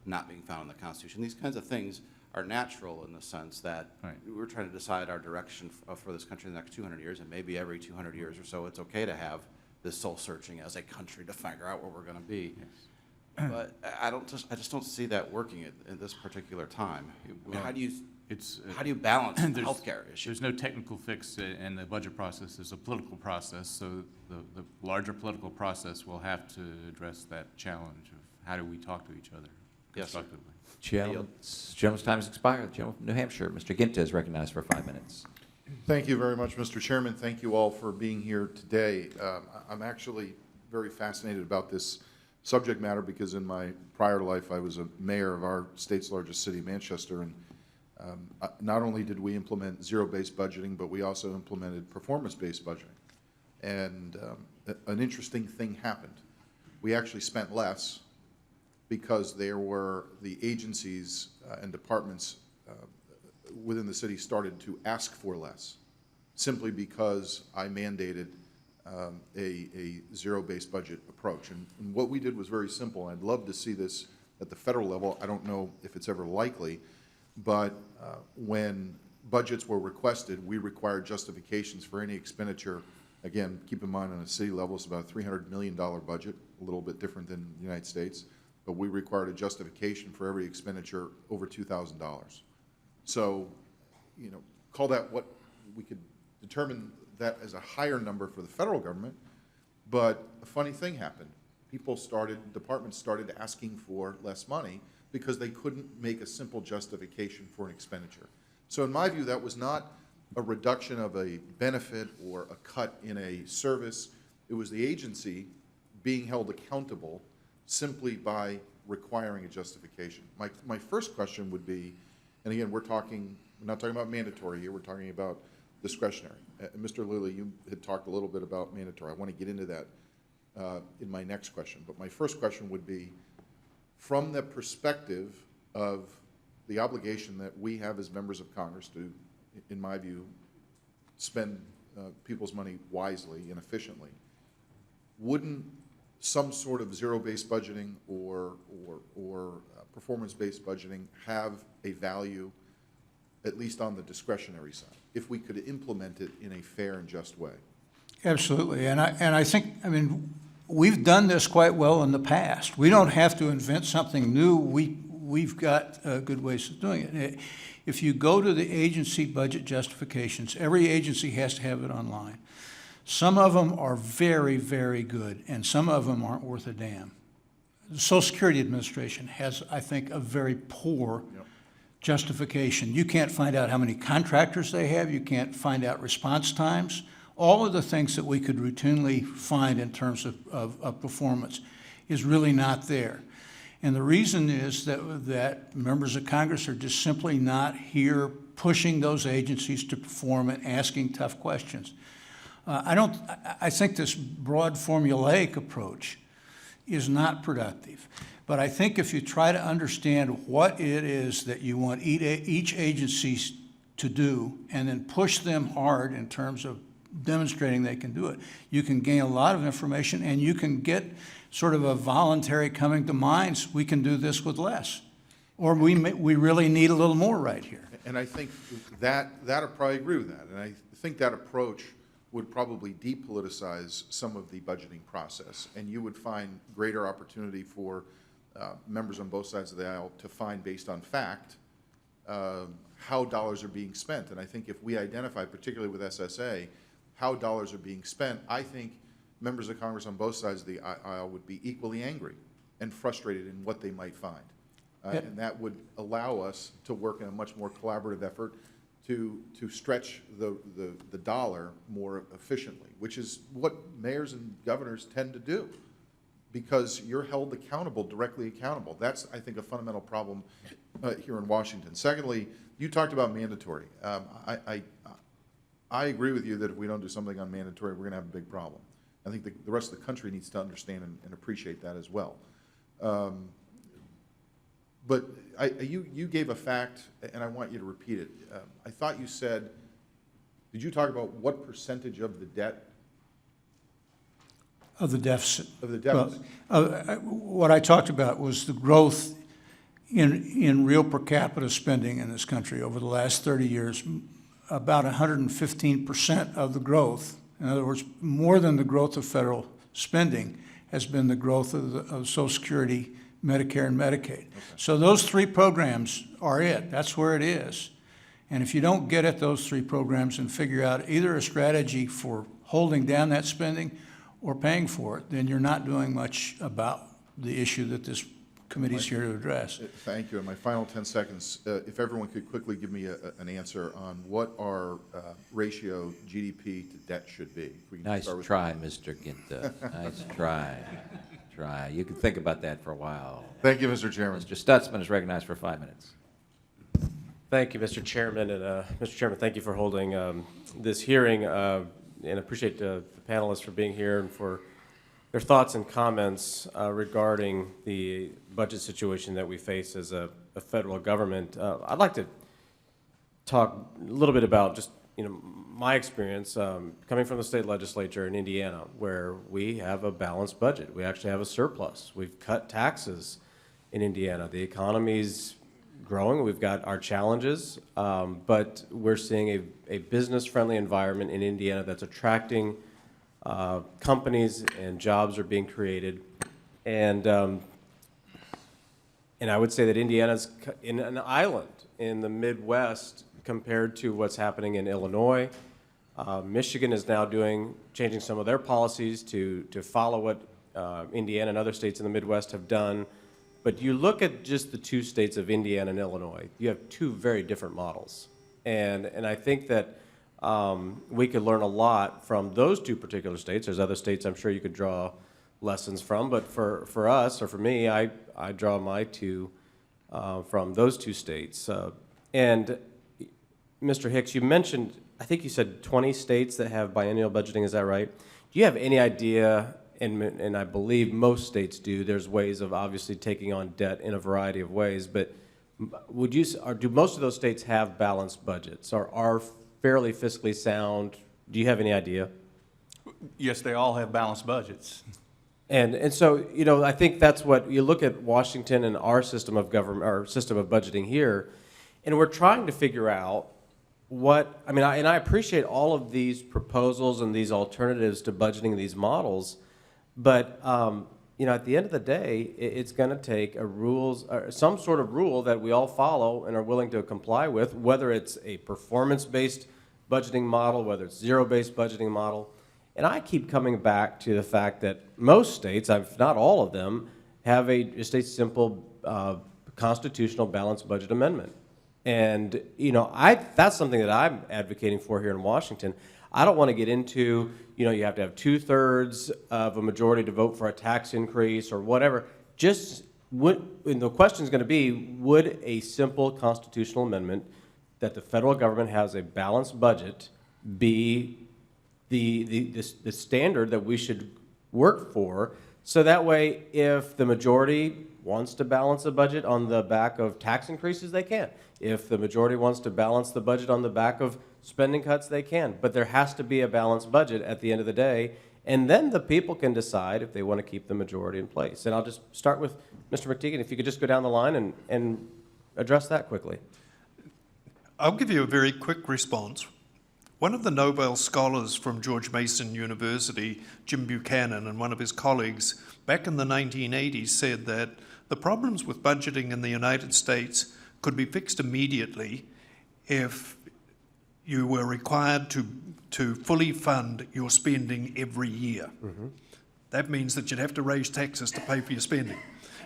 not being found in the Constitution. These kinds of things are natural in the sense that we're trying to decide our direction for this country in the next 200 years, and maybe every 200 years or so it's okay to have this soul searching as a country to figure out where we're going to be. Yes. But I just don't see that working at this particular time. Well, how do you balance healthcare issues? There's no technical fix, and the budget process is a political process, so the larger political process will have to address that challenge of how do we talk to each other constructively. Gentleman's time has expired. The gentleman from New Hampshire, Mr. Ginta, is recognized for 5 minutes. Thank you very much, Mr. Chairman. Thank you all for being here today. I'm actually very fascinated about this subject matter because in my prior life I was a mayor of our state's largest city, Manchester, and not only did we implement zero-based budgeting, but we also implemented performance-based budgeting. And an interesting thing happened. We actually spent less because there were the agencies and departments within the city started to ask for less, simply because I mandated a zero-based budget approach. And what we did was very simple. I'd love to see this at the federal level. I don't know if it's ever likely, but when budgets were requested, we required justifications for any expenditure. Again, keep in mind on a city level, it's about a $300 million budget, a little bit different than the United States, but we required a justification for every expenditure over $2,000. So, you know, call that what we could determine that as a higher number for the federal government, but a funny thing happened. Departments started asking for less money because they couldn't make a simple justification for an expenditure. So in my view, that was not a reduction of a benefit or a cut in a service. It was the agency being held accountable simply by requiring a justification. My first question would be, and again, we're not talking about mandatory here, we're talking about discretionary. Mr. Lilly, you had talked a little bit about mandatory. I want to get into that in my next question. But my first question would be, from the perspective of the obligation that we have as members of Congress to, in my view, spend people's money wisely and efficiently, wouldn't some sort of zero-based budgeting or performance-based budgeting have a value, at least on the discretionary side, if we could implement it in a fair and just way? Absolutely, and I think, I mean, we've done this quite well in the past. We don't have to invent something new. We've got good ways of doing it. If you go to the agency budget justifications, every agency has to have it online. Some of them are very, very good, and some of them aren't worth a damn. The Social Security Administration has, I think, a very poor justification. You can't find out how many contractors they have. You can't find out response times. all of the things that we could routinely find in terms of performance is really not there. And the reason is that members of Congress are just simply not here pushing those agencies to perform and asking tough questions. I think this broad formulaic approach is not productive. But I think if you try to understand what it is that you want each agency to do and then push them hard in terms of demonstrating they can do it, you can gain a lot of information and you can get sort of a voluntary coming to minds, we can do this with less. Or we really need a little more right here. And I think that I probably agree with that. And I think that approach would probably depoliticize some of the budgeting process. And you would find greater opportunity for members on both sides of the aisle to find, based on fact, how dollars are being spent. And I think if we identify, particularly with SSA, how dollars are being spent, I think members of Congress on both sides of the aisle would be equally angry and frustrated in what they might find. And that would allow us to work in a much more collaborative effort to stretch the dollar more efficiently, which is what mayors and governors tend to do, because you're held accountable, directly accountable. That's, I think, a fundamental problem here in Washington. Secondly, you talked about mandatory. I agree with you that if we don't do something on mandatory, we're going to have a big problem. I think the rest of the country needs to understand and appreciate that as well. But you gave a fact, and I want you to repeat it. I thought you said, did you talk about what percentage of the debt? Of the deficit. Of the deficit. Well, what I talked about was the growth in real per capita spending in this country over the last 30 years. About 115% of the growth, in other words, more than the growth of federal spending, has been the growth of Social Security, Medicare, and Medicaid. Okay. So those three programs are it. That's where it is. And if you don't get at those three programs and figure out either a strategy for holding down that spending or paying for it, then you're not doing much about the issue that this committee's here to address. Thank you. In my final 10 seconds, if everyone could quickly give me an answer on what our ratio GDP to debt should be. Nice try, Mr. Ginta. Nice try. You can think about that for a while. Thank you, Mr. Chairman. Mr. Stutzman is recognized for 5 minutes. Thank you, Mr. Chairman. And Mr. Chairman, thank you for holding this hearing. And appreciate the panelists for being here and for their thoughts and comments regarding the budget situation that we face as a federal government. I'd like to talk a little bit about just my experience coming from the state legislature in Indiana, where we have a balanced budget. We actually have a surplus. We've cut taxes in Indiana. The economy's growing. We've got our challenges, but we're seeing a business-friendly environment in Indiana that's attracting companies, and jobs are being created. And I would say that Indiana's in an island in the Midwest compared to what's happening in Illinois. Michigan is now changing some of their policies to follow what Indiana and other states in the Midwest have done. But you look at just the two states of Indiana and Illinois, you have two very different models. And I think that we could learn a lot from those two particular states. There's other states I'm sure you could draw lessons from, but for us, or for me, I draw my two from those two states. And Mr. Hicks, you mentioned, I think you said 20 states that have biennial budgeting, is that right? Do you have any idea, and I believe most states do, there's ways of obviously taking on debt in a variety of ways, but do most of those states have balanced budgets, or are fairly fiscally sound? Do you have any idea? Yes, they all have balanced budgets. And so, I think that's what you look at Washington and our system of government, our system of budgeting here, and we're trying to figure out and I appreciate all of these proposals and these alternatives to budgeting these models, but at the end of the day, it's going to take some sort of rule that we all follow and are willing to comply with, whether it's a performance-based budgeting model, whether it's zero-based budgeting model. And I keep coming back to the fact that most states, if not all of them, have just a simple constitutional balanced budget amendment. And, that's something that I'm advocating for here in Washington. I don't want to get into, you have to have 2/3 of a majority to vote for a tax increase or whatever. Just and the question is going to be, would a simple constitutional amendment that the federal government has a balanced budget be the standard that we should work for? So that way, if the majority wants to balance a budget on the back of tax increases, they can. If the majority wants to balance the budget on the back of spending cuts, they can. But there has to be a balanced budget at the end of the day, and then the people can decide if they want to keep the majority in place. And I'll just start with Mr. McTigue, and if you could just go down the line and address that quickly. I'll give you a very quick response. One of the Nobel scholars from George Mason University, Jim Buchanan, and one of his colleagues back in the 1980s said that the problems with budgeting in the United States could be fixed immediately if you were required to fully fund your spending every year. Mm-hmm. That means that you'd have to raise taxes to pay for your spending,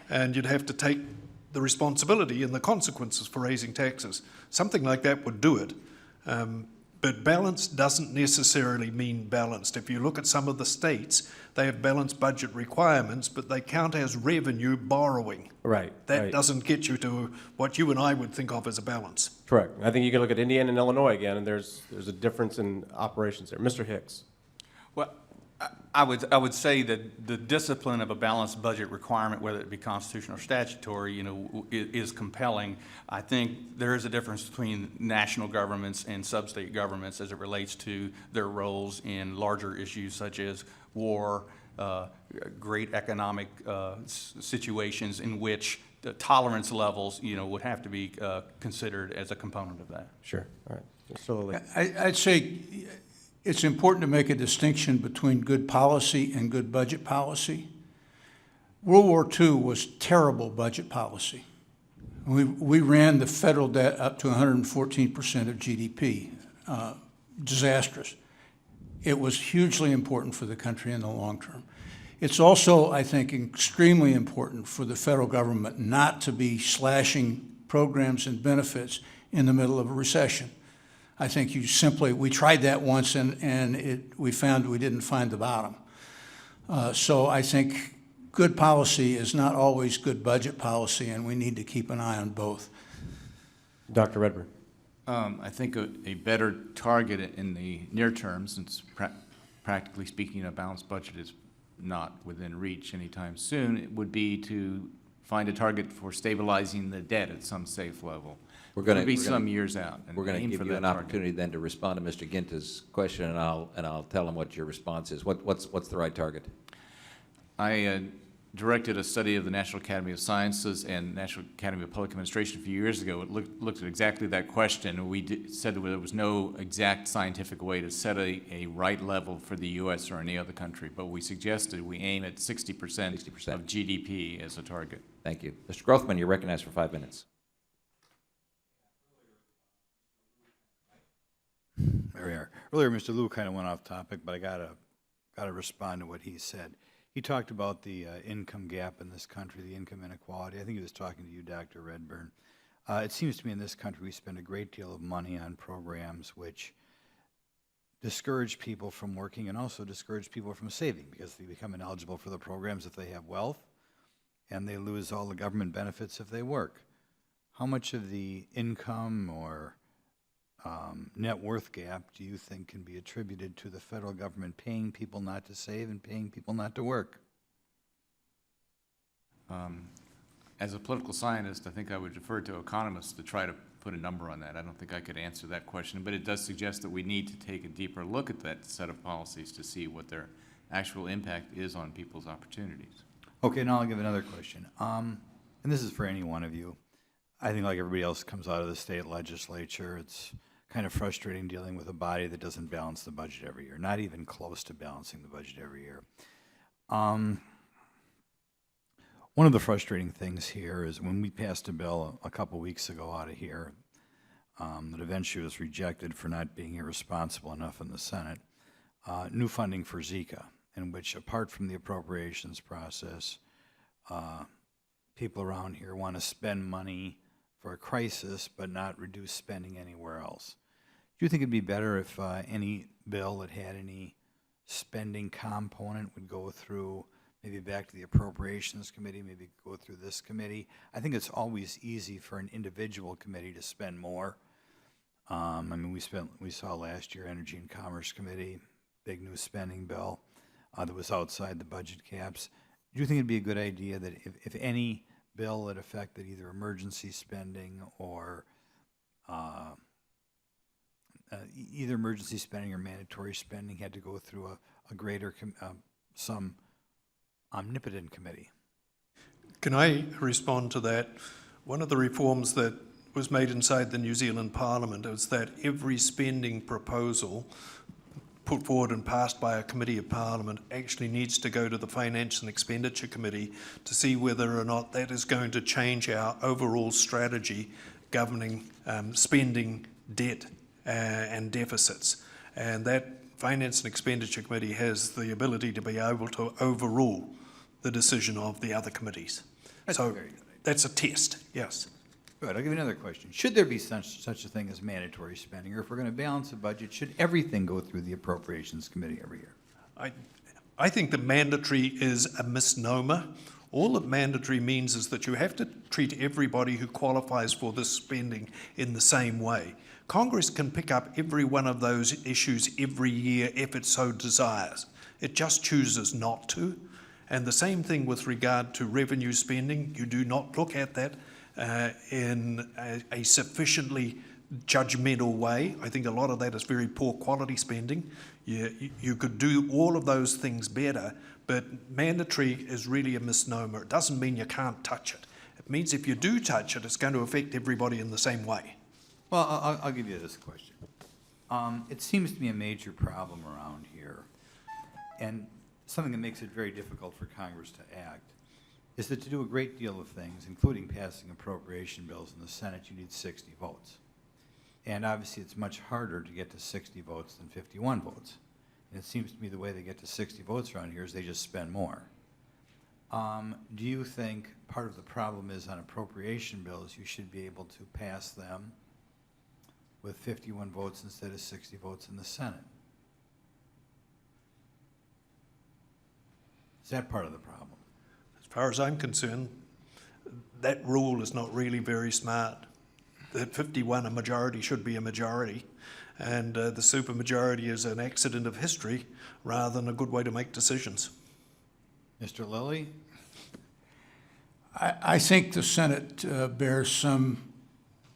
and you'd have to take the responsibility and the consequences for raising taxes. Something like that would do it. But balance doesn't necessarily mean balanced. If you look at some of the states, they have balanced budget requirements, but they count as revenue borrowing. Right. That doesn't get you to what you and I would think of as a balance. Correct. I think you can look at Indiana and Illinois again, and there's a difference in operations there. Mr. Hicks. Well, I would say that the discipline of a balanced budget requirement, whether it be constitutional or statutory, is compelling. I think there is a difference between national governments and sub-state governments as it relates to their roles in larger issues such as war, great economic situations in which the tolerance levels, would have to be considered as a component of that. Sure. All right. Mr. Lilly. I'd say it's important to make a distinction between good policy and good budget policy. World War II was terrible budget policy. We ran the federal debt up to 114% of GDP, disastrous. It was hugely important for the country in the long term. It's also, I think, extremely important for the federal government not to be slashing programs and benefits in the middle of a recession. I think we tried that once and we found we didn't find the bottom. So I think good policy is not always good budget policy, and we need to keep an eye on both. Dr. Redburn. I think a better target in the near term, since practically speaking, a balanced budget is not within reach anytime soon, it would be to find a target for stabilizing the debt at some safe level. We're going to be some years out. We're going to give you an opportunity then to respond to Mr. Ginta's question, and I'll tell him what your response is. What's the right target? I directed a study of the National Academy of Sciences and National Academy of Public Administration a few years ago. It looked at exactly that question. We said that there was no exact scientific way to set a right level for the U.S. or any other country, but we suggested we aim at 60% of GDP as a target. Thank you. Mr. Grothman, you're recognized for 5 minutes. There we are. Earlier, Mr. Liu kind of went off topic, but I gotta respond to what he said. He talked about the income gap in this country, the income inequality. I think he was talking to you, Dr. Redburn. It seems to me in this country we spend a great deal of money on programs which discourage people from working and also discourage people from saving because they become ineligible for the programs if they have wealth, and they lose all the government benefits if they work. How much of the income or net worth gap do you think can be attributed to the federal government paying people not to save and paying people not to work? As a political scientist, I think I would defer to economists to try to put a number on that. I don't think I could answer that question, but it does suggest that we need to take a deeper look at that set of policies to see what their actual impact is on people's opportunities. Okay, now I'll give another question. And this is for any one of you. I think like everybody else comes out of the state legislature, it's kind of frustrating dealing with a body that doesn't balance the budget every year, not even close to balancing the budget every year. One of the frustrating things here is when we passed a bill a couple weeks ago out of here that eventually was rejected for not being irresponsible enough in the Senate, new funding for Zika, in which apart from the appropriations process, people around here want to spend money for a crisis but not reduce spending anywhere else. Do you think it'd be better if any bill that had any spending component would go through, maybe back to the Appropriations Committee, maybe go through this committee? I think it's always easy for an individual committee to spend more. I mean, we saw last year Energy and Commerce Committee, big new spending bill that was outside the budget caps. Do you think it'd be a good idea that if any bill that affected either emergency spending or either emergency spending or mandatory spending had to go through a greater, some omnipotent committee? Can I respond to that? One of the reforms that was made inside the New Zealand Parliament is that every spending proposal put forward and passed by a committee of Parliament actually needs to go to the Finance and Expenditure Committee to see whether or not that is going to change our overall strategy governing spending, debt and deficits. And that Finance and Expenditure Committee has the ability to be able to overrule the decision of the other committees. So that's a test, yes. Good. I'll give you another question. Should there be such a thing as mandatory spending, or if we're going to balance the budget, should everything go through the Appropriations Committee every year? I think that mandatory is a misnomer. All that mandatory means is that you have to treat everybody who qualifies for this spending in the same way. Congress can pick up every one of those issues every year if it so desires. It just chooses not to. And the same thing with regard to revenue spending. You do not look at that in a sufficiently judgmental way. I think a lot of that is very poor quality spending. You could do all of those things better, but mandatory is really a misnomer. It doesn't mean you can't touch it. It means if you do touch it, it's going to affect everybody in the same way. Well, I'll give you this question. It seems to me a major problem around here, and something that makes it very difficult for Congress to act, is that to do a great deal of things, including passing appropriation bills in the Senate, you need 60 votes. And obviously it's much harder to get to 60 votes than 51 votes. And it seems to me the way they get to 60 votes around here is they just spend more. Do you think part of the problem is on appropriation bills, you should be able to pass them with 51 votes instead of 60 votes in the Senate? Is that part of the problem? As far as I'm concerned, that rule is not really very smart. That 51, a majority, should be a majority, and the supermajority is an accident of history rather than a good way to make decisions. Mr. Lilly? I think the Senate bears some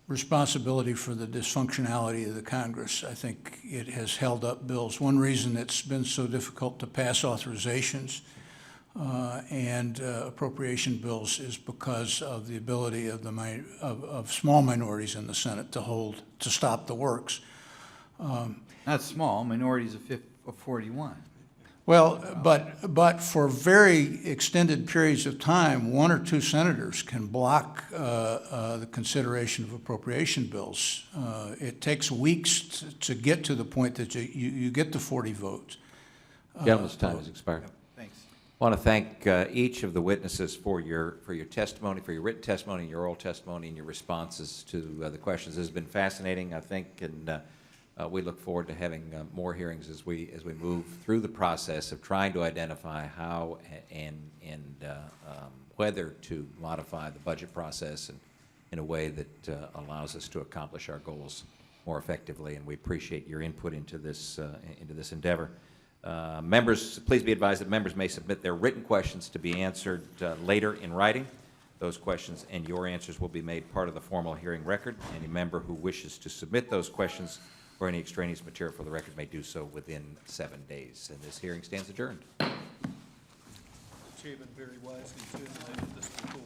responsibility for the dysfunctionality of the Congress. I think it has held up bills. One reason it's been so difficult to pass authorizations and appropriation bills is because of the ability of small minorities in the Senate to stop the works. Not small, minorities of 41. Well, but for very extended periods of time, one or two senators can block the consideration of appropriation bills. It takes weeks to get to the point that you get to 40 votes. Gentleman's time has expired. Thanks. I want to thank each of the witnesses for your testimony, for your written testimony, your oral testimony, and your responses to the questions. This has been fascinating, I think, and we look forward to having more hearings as we move through the process of trying to identify how and whether to modify the budget process in a way that allows us to accomplish our goals more effectively. And we appreciate your input into this endeavor. Members, please be advised that members may submit their written questions to be answered later in writing. Those questions and your answers will be made part of the formal hearing record. Any member who wishes to submit those questions or any extraneous material for the record may do so within 7 days. And this hearing stands adjourned. Chairman very wisely terminated this before.